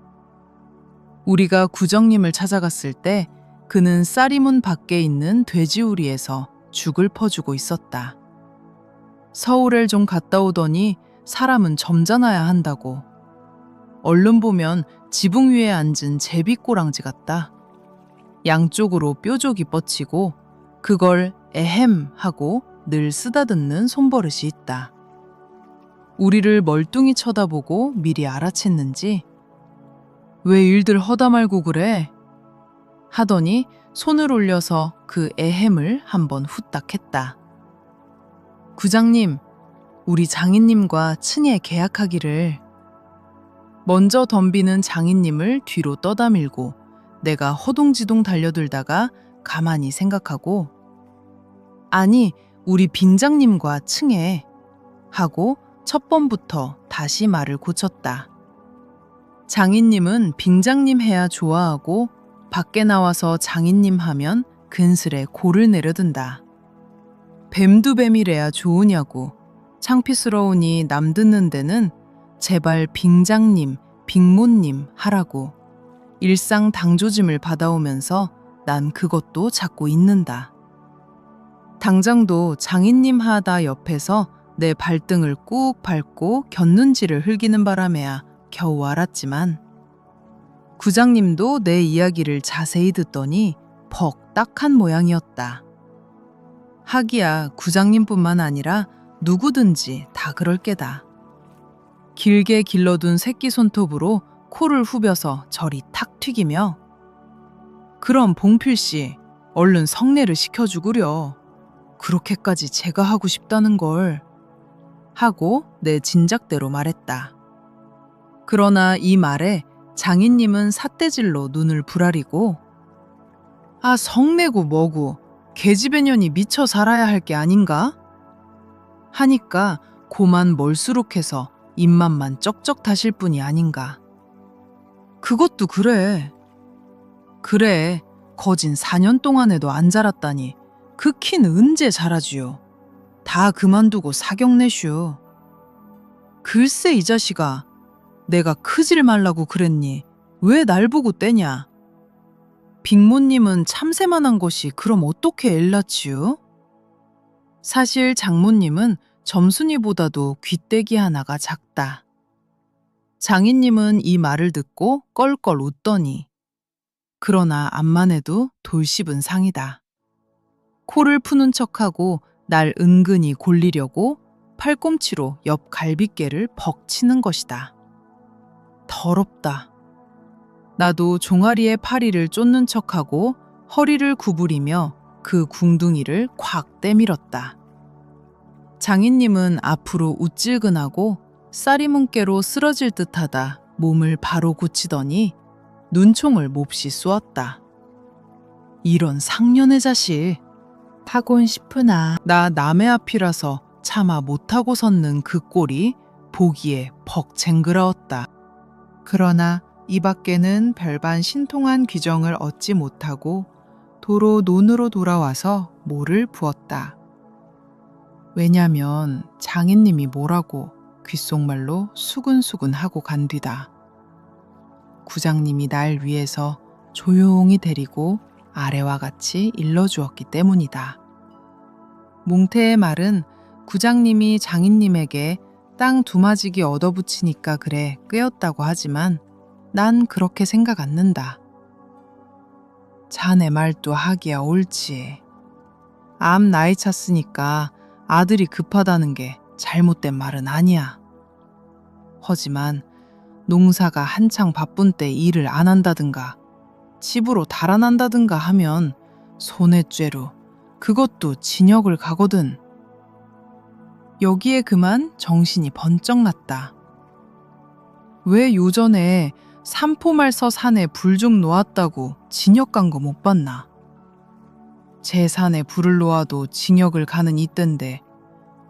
우리가 구정님을 찾아갔을 때 그는 쌀이문 밖에 있는 돼지우리에서 죽을 퍼주고 있었다. 서울을 좀 갔다 오더니 사람은 점잖아야 한다고. 얼른 보면 지붕 위에 앉은 제비꼬랑지 같다. 양쪽으로 뾰족이 뻗치고 그걸 에헴 하고 늘 쓰다듬는 손버릇이 있다. 우리를 멀뚱히 쳐다보고 미리 알아챘는지 왜 일들 허다 말고 그래? 하더니 손을 올려서 그 에헴을 한번 후딱 했다. 구장님, 우리 장인님과 층에 계약하기를. 먼저 덤비는 장인님을 뒤로 떠다밀고 내가 허둥지둥 달려들다가 가만히 생각하고 아니, 우리 빙장님과 층에 하고 첫 번부터 다시 말을 고쳤다. 장인님은 빙장님 해야 좋아하고 밖에 나와서 장인님 하면 근슬에 골을 내려든다. 뱀두뱀이래야 좋으냐고 창피스러우니 남 듣는 데는 제발 빙장님, 빙모님 하라고 일상 당조짐을 받아오면서 난 그것도 자꾸 잊는다. 당장도 장인님 하다 옆에서 내 발등을 꾹 밟고 곁눈질을 흘기는 바람에야 겨우 알았지만 구장님도 내 이야기를 자세히 듣더니 퍽 딱한 모양이었다. 하기야 구장님뿐만 아니라 누구든지 다 그럴 게다. 길게 길러둔 새끼 손톱으로 코를 후벼서 저리 탁 튀기며 그럼 봉필씨 얼른 성례를 시켜주구려. 그렇게까지 제가 하고 싶다는 걸 하고 내 진작대로 말했다. 그러나 이 말에 장인님은 삿대질로 눈을 부라리고 아 성내고 뭐고 계집애 년이 미쳐 살아야 할 게 아닌가? 하니까 고만 멀수룩해서 입맛만 쩍쩍 타실 뿐이 아닌가. 그것도 그래. 그래, 거진 4년 동안에도 안 자랐다니 그 키는 언제 자라지요? 다 그만두고 사격 내슈. 글쎄 이 자식아, 내가 크질 말라고 그랬니? 왜 날 보고 떼냐? 빅모님은 참새만한 것이 그럼 어떻게 엘라치요? 사실 장모님은 점순이보다도 귀때기 하나가 작다. 장인님은 이 말을 듣고 껄껄 웃더니 그러나 암만 해도 돌씹은 상이다. 코를 푸는 척하고 날 은근히 골리려고 팔꿈치로 옆 갈비뼈를 벅 치는 것이다. 더럽다. 나도 종아리에 파리를 쫓는 척하고 허리를 구부리며 그 궁둥이를 콱 때밀었다. 장인님은 앞으로 우찔근하고 쌀이문깨로 쓰러질 듯하다 몸을 바로 굳히더니 눈총을 몹시 쏘았다. 이런 상년의 자식. 타곤 싶으나 나 남의 앞이라서 차마 못하고 섰는 그 꼴이 보기에 벅 쟁그라웠다. 그러나 이 밖에는 별반 신통한 귀정을 얻지 못하고 도로 논으로 돌아와서 모를 부었다. 왜냐면 장인님이 뭐라고 귓속말로 수근수근 하고 간 뒤다. 구장님이 날 위해서 조용히 데리고 아래와 같이 일러주었기 때문이다. 뭉태의 말은 구장님이 장인님에게 땅 두마지기 얻어붙이니까 그래 꾀었다고 하지만 난 그렇게 생각 않는다. 자네 말도 하기야 옳지. 암 나이 찼으니까 아들이 급하다는 게 잘못된 말은 아니야. 하지만 농사가 한창 바쁜 때 일을 안 한다든가 집으로 달아난다든가 하면 손해죄로 그것도 징역을 가거든. 여기에 그만 정신이 번쩍 났다. 왜 요전에 삼포말서 산에 불 좀 놓았다고 징역 간 거 못 봤나? 제 산에 불을 놓아도 징역을 가는 이땐데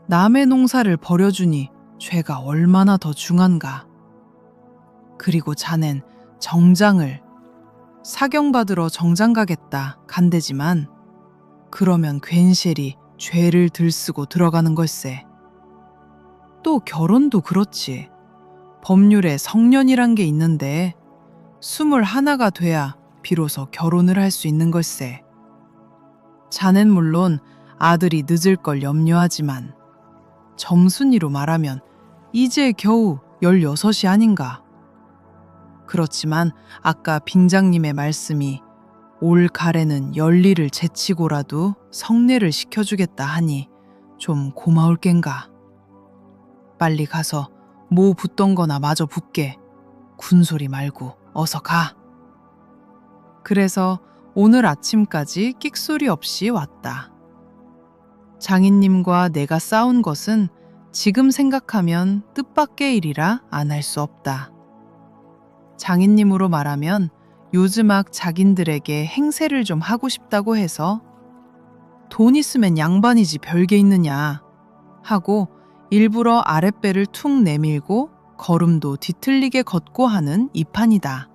남의 농사를 버려주니 죄가 얼마나 더 중한가. 그리고 자넨 정장을 사경받으러 정장 가겠다 간대지만 그러면 괜시리 죄를 들쓰고 들어가는 걸세. 또 결혼도 그렇지. 법률에 성년이란 게 있는데 21가 돼야 비로소 결혼을 할 수 있는 걸세. 자넨 물론 아들이 늦을 걸 염려하지만 점순이로 말하면 이제 겨우 16이 아닌가. 그렇지만 아까 빙장님의 말씀이 올 가래는 열리를 제치고라도 성례를 시켜주겠다 하니 좀 고마울 겐가. 빨리 가서 뭐 붙던 거나 마저 붙게. 군소리 말고 어서 가. 그래서 오늘 아침까지 끽소리 없이 왔다. 장인님과 내가 싸운 것은 지금 생각하면 뜻밖의 일이라 안 할 수 없다. 장인님으로 말하면 요즘악 자긴들에게 행세를 좀 하고 싶다고 해서 돈 있으면 양반이지 별게 있느냐 하고 일부러 아랫배를 툭 내밀고 걸음도 뒤틀리게 걷고 하는 이 판이다.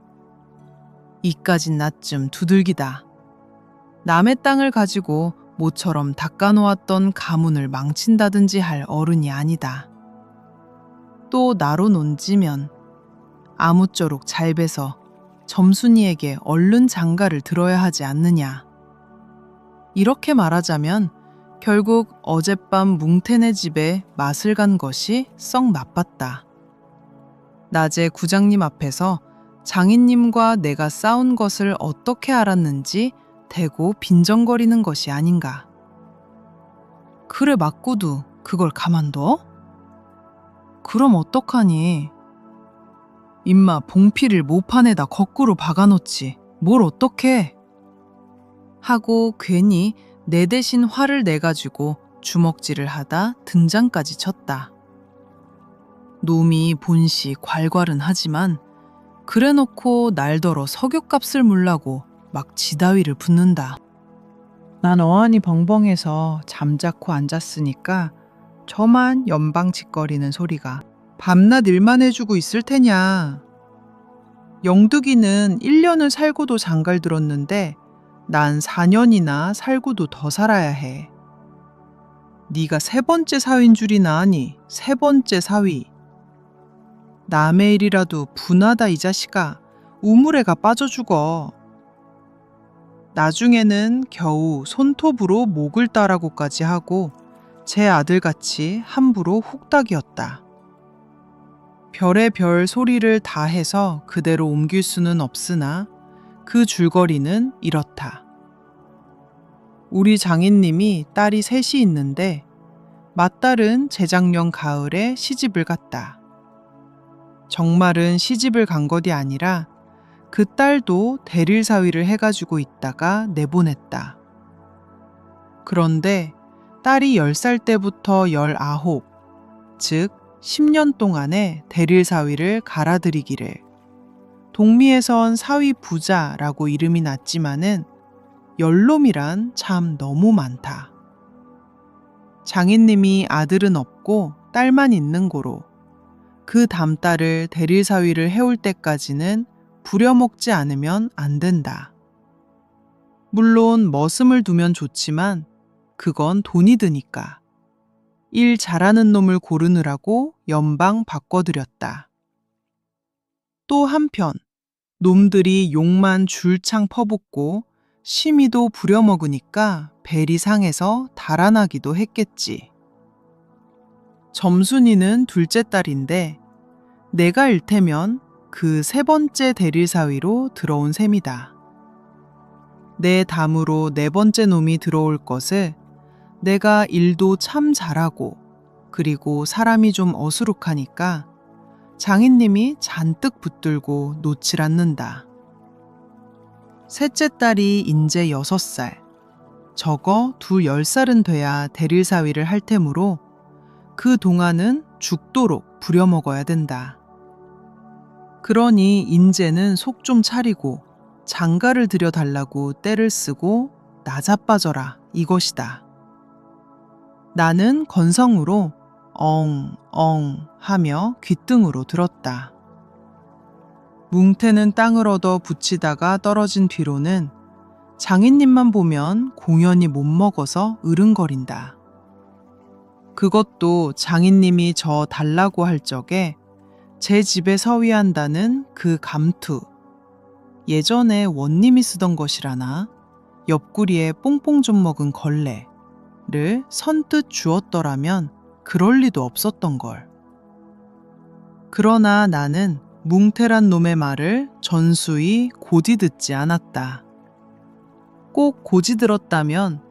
이까진 나쯤 두들기다. 남의 땅을 가지고 모처럼 닦아놓았던 가문을 망친다든지 할 어른이 아니다. 또 나로 논지면 아무쪼록 잘 베서 점순이에게 얼른 장가를 들어야 하지 않느냐. 이렇게 말하자면 결국 어젯밤 뭉태네 집에 맛을 간 것이 썩 나빴다. 낮에 구장님 앞에서 장인님과 내가 싸운 것을 어떻게 알았는지 대고 빈정거리는 것이 아닌가. 그래 맞고도 그걸 가만둬? 그럼 어떡하니? 임마 봉피를 모판에다 거꾸로 박아놓지 뭘 어떡해? 하고 괜히 내 대신 화를 내가지고 주먹질을 하다 등장까지 쳤다. 놈이 본시 괄괄은 하지만 그래놓고 날더러 석유값을 물라고 막 지다위를 붙는다. 난 어안이 벙벙해서 잠자코 앉았으니까 저만 연방짓거리는 소리가 밤낮 일만 해주고 있을 테냐. 영득이는 1년을 살고도 장갈 들었는데 난 4년이나 살고도 더 살아야 해. 네가 3번째 사위인 줄이나 아니, 3번째 사위. 남의 일이라도 분하다 이 자식아. 우물에가 빠져 죽어. 나중에는 겨우 손톱으로 목을 따라고까지 하고 제 아들같이 함부로 훅닥이었다. 별의별 소리를 다 해서 그대로 옮길 수는 없으나 그 줄거리는 이렇다. 우리 장인님이 딸이 셋이 있는데 맏딸은 재작년 가을에 시집을 갔다. 정말은 시집을 간 것이 아니라 그 딸도 대릴사위를 해가지고 있다가 내보냈다. 그런데 딸이 10살 때부터 19, 즉 10년 동안에 대릴사위를 갈아들이기를 동미에선 사위 부자라고 이름이 났지만은 열놈이란 참 너무 많다. 장인님이 아들은 없고 딸만 있는 고로 그 담딸을 대릴사위를 해올 때까지는 부려먹지 않으면 안 된다. 물론 머슴을 두면 좋지만 그건 돈이 드니까. 일 잘하는 놈을 고르느라고 연방 바꿔드렸다. 또 한편 놈들이 욕만 줄창 퍼붓고 심의도 부려먹으니까 벨이 상해서 달아나기도 했겠지. 점순이는 둘째 딸인데 내가 일테면 그 3번째 대릴사위로 들어온 셈이다. 내 담으로 4번째 놈이 들어올 것을 내가 일도 참 잘하고 그리고 사람이 좀 어수룩하니까 장인님이 잔뜩 붙들고 놓질 않는다. 셋째 딸이 인제 6살, 적어 둘 10살은 돼야 대릴사위를 할 테므로 그 동안은 죽도록 부려먹어야 된다. 그러니 인제는 속 좀 차리고 장가를 들여달라고 떼를 쓰고 나자빠져라 이것이다. 나는 건성으로 엉엉 하며 귓등으로 들었다. 뭉태는 땅을 얻어 붙이다가 떨어진 뒤로는 장인님만 보면 공연히 못 먹어서 으릉거린다. 그것도 장인님이 저 달라고 할 적에 제 집에 서위한다는 그 감투, 예전에 원님이 쓰던 것이라나 옆구리에 뽕뽕 좀 먹은 걸레를 선뜻 주었더라면 그럴 리도 없었던걸. 그러나 나는 뭉태란 놈의 말을 전수히 고지 듣지 않았다. 꼭 고지 들었다면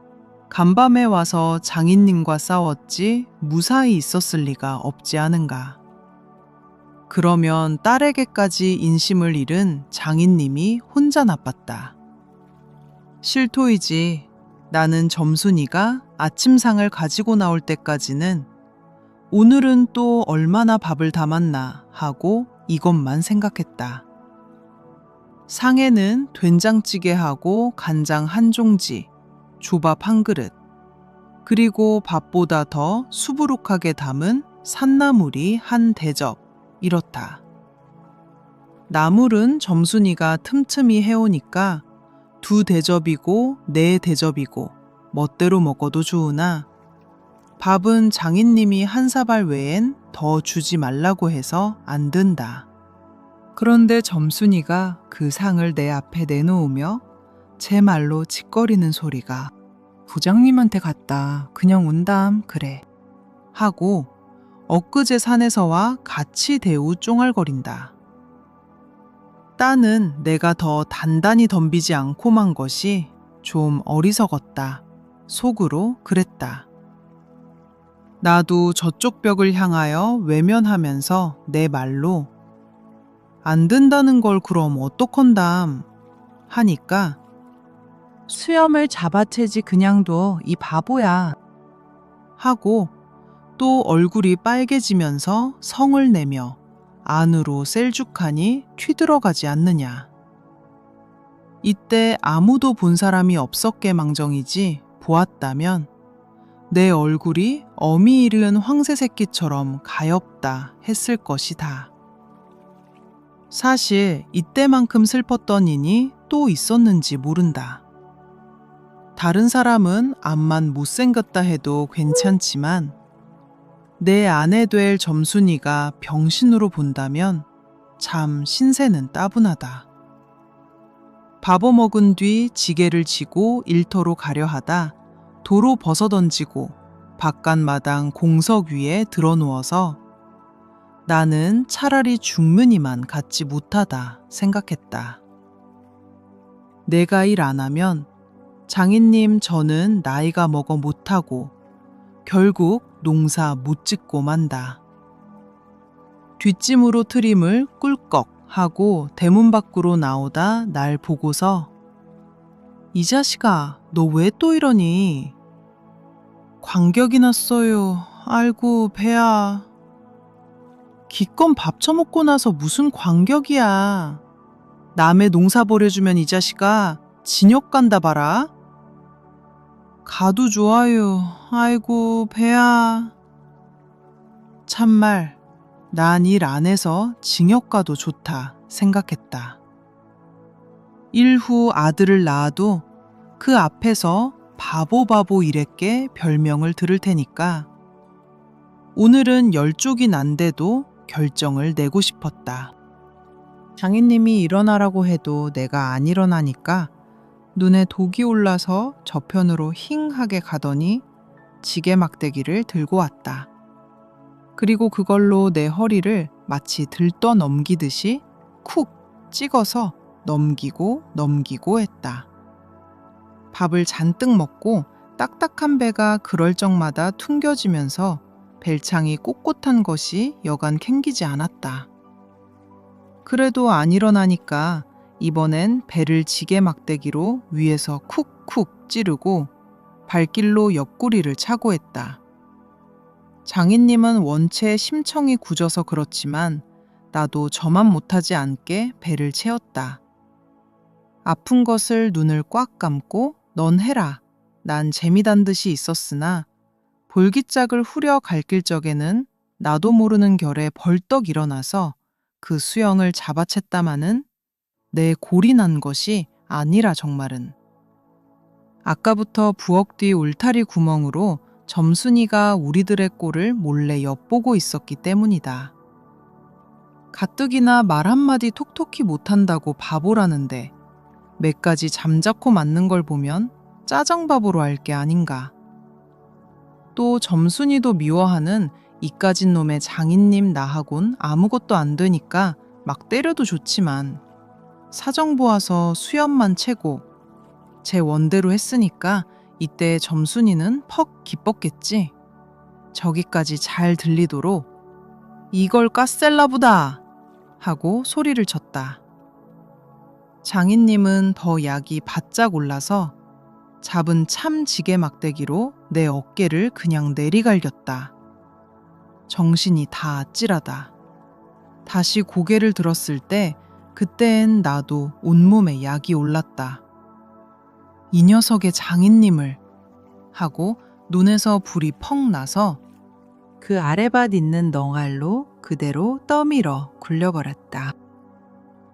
간밤에 와서 장인님과 싸웠지 무사히 있었을 리가 없지 않은가. 그러면 딸에게까지 인심을 잃은 장인님이 혼자 나빴다. 실토이지. 나는 점순이가 아침상을 가지고 나올 때까지는 오늘은 또 얼마나 밥을 담았나 하고 이것만 생각했다. 상에는 된장찌개하고 간장 한 종지, 조밥 한 그릇, 그리고 밥보다 더 수부룩하게 담은 산나물이 한 대접, 이렇다. 나물은 점순이가 틈틈이 해오니까 2대접이고 4대접이고 멋대로 먹어도 좋으나 밥은 장인님이 한 사발 외엔 더 주지 말라고 해서 안 든다. 그런데 점순이가 그 상을 내 앞에 내놓으며 제 말로 짓거리는 소리가 부장님한테 갔다 그냥 온담 그래 하고 엊그제 산에서와 같이 대우 쫑알거린다. 따는 내가 더 단단히 덤비지 않고만 것이 좀 어리석었다. 속으로 그랬다. 나도 저쪽 벽을 향하여 외면하면서 내 말로 안 된다는 걸 그럼 어떡헌담 하니까 수염을 잡아채지 그냥 둬 이 바보야. 하고 또 얼굴이 빨개지면서 성을 내며 안으로 셀죽하니 튀들어가지 않느냐. 이때 아무도 본 사람이 없었게 망정이지 보았다면 내 얼굴이 어미 잃은 황새 새끼처럼 가엾다 했을 것이다. 사실 이때만큼 슬펐던 인이 또 있었는지 모른다. 다른 사람은 암만 못생겼다 해도 괜찮지만 내 아내 될 점순이가 병신으로 본다면 참 신세는 따분하다. 밥어 먹은 뒤 지게를 지고 일터로 가려 하다 도로 벗어던지고 바깥마당 공석 위에 드러누워서 나는 차라리 죽느니만 갖지 못하다 생각했다. 내가 일 안 하면 장인님 저는 나이가 먹어 못하고 결국 농사 못 짓고 만다. 뒷짐으로 트림을 꿀꺽 하고 대문 밖으로 나오다 날 보고서 이 자식아 너 왜 또 이러니? 광격이 났어요. 아이고 배야. 기껏 밥 처먹고 나서 무슨 광격이야. 남의 농사 버려주면 이 자식아 진역 간다 봐라. 가도 좋아요. 아이고 배야. 참말 난 일 안 해서 징역 가도 좋다 생각했다. 일 후 아들을 낳아도 그 앞에서 바보 이랬게 별명을 들을 테니까 오늘은 열쪽이 난데도 결정을 내고 싶었다. 장인님이 일어나라고 해도 내가 안 일어나니까 눈에 독이 올라서 저편으로 힝하게 가더니 지게 막대기를 들고 왔다. 그리고 그걸로 내 허리를 마치 들떠 넘기듯이 쿡 찍어서 넘기고 했다. 밥을 잔뜩 먹고 딱딱한 배가 그럴 적마다 퉁겨지면서 벨창이 꼿꼿한 것이 여간 캥기지 않았다. 그래도 안 일어나니까 이번엔 배를 지게 막대기로 위에서 쿡쿡 찌르고 발길로 옆구리를 차고 했다. 장인님은 원체 심청이 굳어서 그렇지만 나도 저만 못하지 않게 배를 채웠다. 아픈 것을 눈을 꽉 감고 넌 해라. 난 재미단 듯이 있었으나 볼기짝을 후려 갈길 적에는 나도 모르는 결에 벌떡 일어나서 그 수영을 잡아챘다마는 내 골이 난 것이 아니라 정말은. 아까부터 부엌 뒤 울타리 구멍으로 점순이가 우리들의 꼴을 몰래 엿보고 있었기 때문이다. 가뜩이나 말 한마디 톡톡히 못한다고 바보라는데 몇 가지 잠자코 맞는 걸 보면 짜장바보로 알 게 아닌가. 또 점순이도 미워하는 이까진 놈의 장인님 나하곤 아무것도 안 되니까 막 때려도 좋지만 사정 보아서 수염만 채고 제 원대로 했으니까 이때 점순이는 퍽 기뻤겠지. 저기까지 잘 들리도록 이걸 까셀라보다 하고 소리를 쳤다. 장인님은 더 약이 바짝 올라서 잡은 참 지게 막대기로 내 어깨를 그냥 내리갈겼다. 정신이 다 아찔하다. 다시 고개를 들었을 때 그때엔 나도 온몸에 약이 올랐다. 이 녀석의 장인님을 하고 눈에서 불이 펑 나서 그 아래밭 있는 넝알로 그대로 떠밀어 굴려버렸다.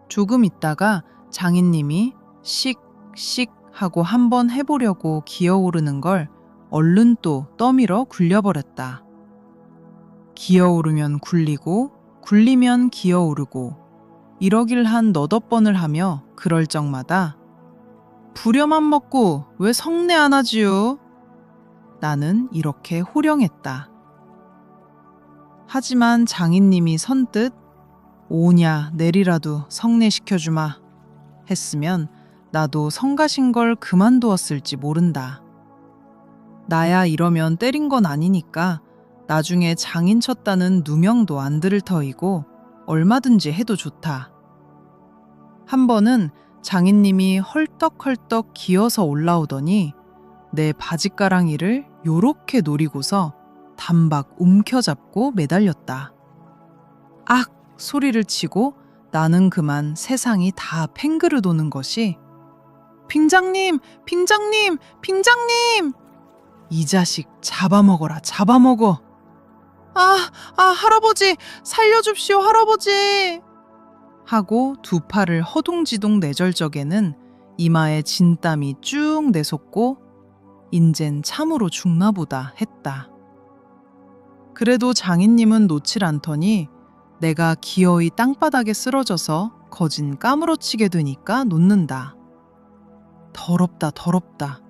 조금 있다가 장인님이 씩씩 하고 한번 해보려고 기어오르는 걸 얼른 또 떠밀어 굴려버렸다. 기어오르면 굴리고 굴리면 기어오르고 이러길 한 너댓 번을 하며 그럴 적마다 부려만 먹고 왜 성내 안 하지요? 나는 이렇게 호령했다. 하지만 장인님이 선뜻 오냐 내리라도 성내시켜주마 했으면 나도 성가신 걸 그만두었을지 모른다. 나야 이러면 때린 건 아니니까 나중에 장인 쳤다는 누명도 안 들을 터이고 얼마든지 해도 좋다. 한 번은 장인님이 헐떡헐떡 기어서 올라오더니 내 바짓가랑이를 요렇게 노리고서 단박 움켜잡고 매달렸다. 악! 소리를 치고 나는 그만 세상이 다 팽그르 도는 것이 빙장님! 빙장님! 빙장님! 이 자식 잡아먹어라 잡아먹어. 할아버지 살려줍시오 할아버지 하고 두 팔을 허둥지둥 내절 적에는 이마에 진땀이 쭉 내솟고 인젠 참으로 죽나보다 했다. 그래도 장인님은 놓질 않더니 내가 기어이 땅바닥에 쓰러져서 거진 까무러치게 되니까 놓는다. 더럽다 더럽다.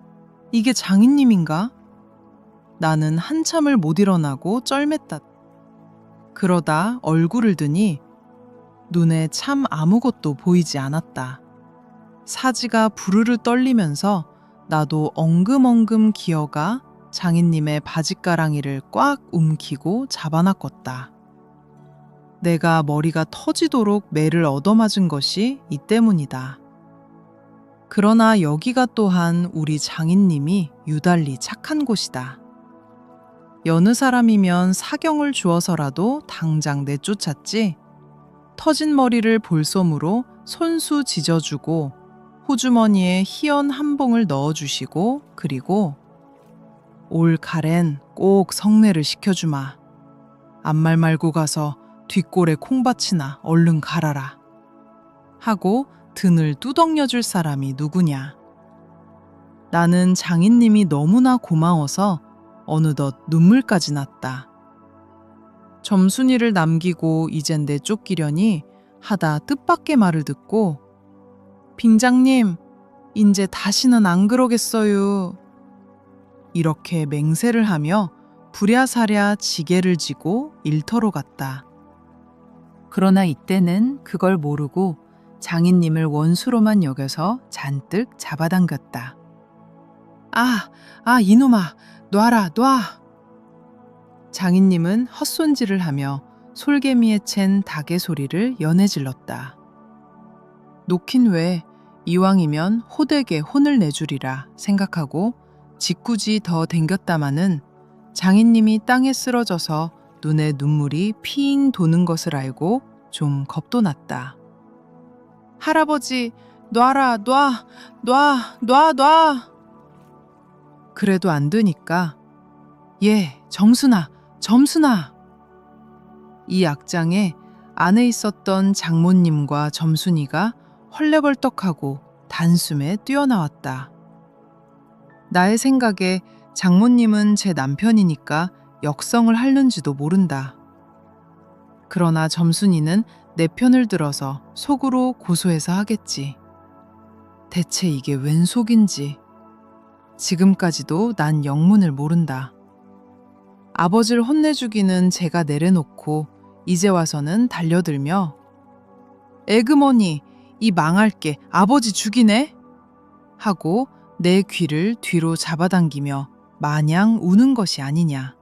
이게 장인님인가? 나는 한참을 못 일어나고 쩔맸다. 그러다 얼굴을 드니 눈에 참 아무것도 보이지 않았다. 사지가 부르르 떨리면서 나도 엉금엉금 기어가 장인님의 바짓가랑이를 꽉 움키고 잡아놨겄다. 내가 머리가 터지도록 매를 얻어맞은 것이 이 때문이다. 그러나 여기가 또한 우리 장인님이 유달리 착한 곳이다. 여느 사람이면 사경을 주어서라도 당장 내쫓았지. 터진 머리를 볼솜으로 손수 지져주고 호주머니에 희연 한 봉을 넣어주시고 그리고 올 가랜 꼭 성례를 시켜주마. 앞말 말고 가서 뒷골에 콩밭이나 얼른 갈아라. 하고 등을 두덕여줄 사람이 누구냐. 나는 장인님이 너무나 고마워서 어느덧 눈물까지 났다. 점순이를 남기고 이젠 내쫓기려니 하다 뜻밖의 말을 듣고 빙장님, 인제 다시는 안 그러겠어요. 이렇게 맹세를 하며 부랴사랴 지게를 지고 일터로 갔다. 그러나 이때는 그걸 모르고 장인님을 원수로만 여겨서 잔뜩 잡아당겼다. 이놈아, 놔라, 놔! 장인님은 헛손질을 하며 솔개미에 챈 닭의 소리를 연해질렀다. 놓긴 왜 이왕이면 호되게 혼을 내주리라 생각하고 짓궂이 더 댕겼다마는 장인님이 땅에 쓰러져서 눈에 눈물이 핑 도는 것을 알고 좀 겁도 났다. 할아버지, 놔라, 놔, 놔, 놔, 놔! 그래도 안 되니까 점순아, 점순아! 이 악장에 안에 있었던 장모님과 점순이가 헐레벌떡하고 단숨에 뛰어나왔다. 나의 생각에 장모님은 제 남편이니까 역성을 하는지도 모른다. 그러나 점순이는 내 편을 들어서 속으로 고소해서 하겠지. 대체 이게 웬 속인지. 지금까지도 난 영문을 모른다. 아버지를 혼내주기는 제가 내려놓고 이제 와서는 달려들며 에그머니, 이 망할게 아버지 죽이네? 하고 내 귀를 뒤로 잡아당기며 마냥 우는 것이 아니냐.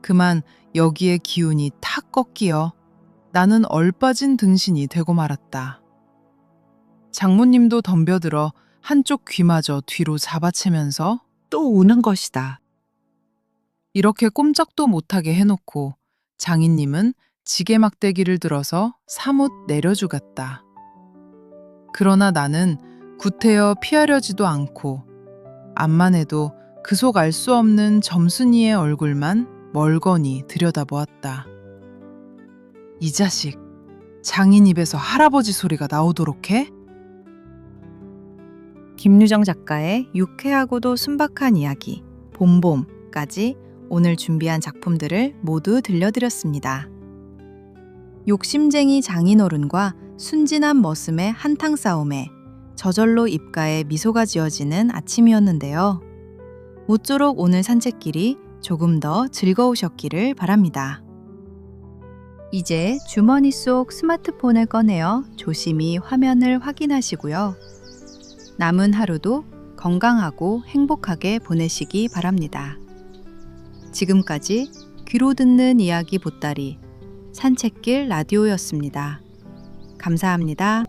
그만 여기에 기운이 탁 꺾이어 나는 얼빠진 등신이 되고 말았다. 장모님도 덤벼들어 한쪽 귀마저 뒤로 잡아채면서 또 우는 것이다. 이렇게 꼼짝도 못하게 해놓고 장인님은 지게 막대기를 들어서 사뭇 내려주갔다. 그러나 나는 구태여 피하려지도 않고 암만 해도 그 속 알 수 없는 점순이의 얼굴만 멀거니 들여다보았다. 이 자식, 장인 입에서 할아버지 소리가 나오도록 해? 김유정 작가의 유쾌하고도 순박한 이야기 봄봄까지 오늘 준비한 작품들을 모두 들려드렸습니다. 욕심쟁이 장인어른과 순진한 머슴의 한탕 싸움에 저절로 입가에 미소가 지어지는 아침이었는데요. 모쪼록 오늘 산책길이 조금 더 즐거우셨기를 바랍니다. 이제 주머니 속 스마트폰을 꺼내어 조심히 화면을 확인하시고요. 남은 하루도 건강하고 행복하게 보내시기 바랍니다. 지금까지 귀로 듣는 이야기 보따리 산책길 라디오였습니다. 감사합니다.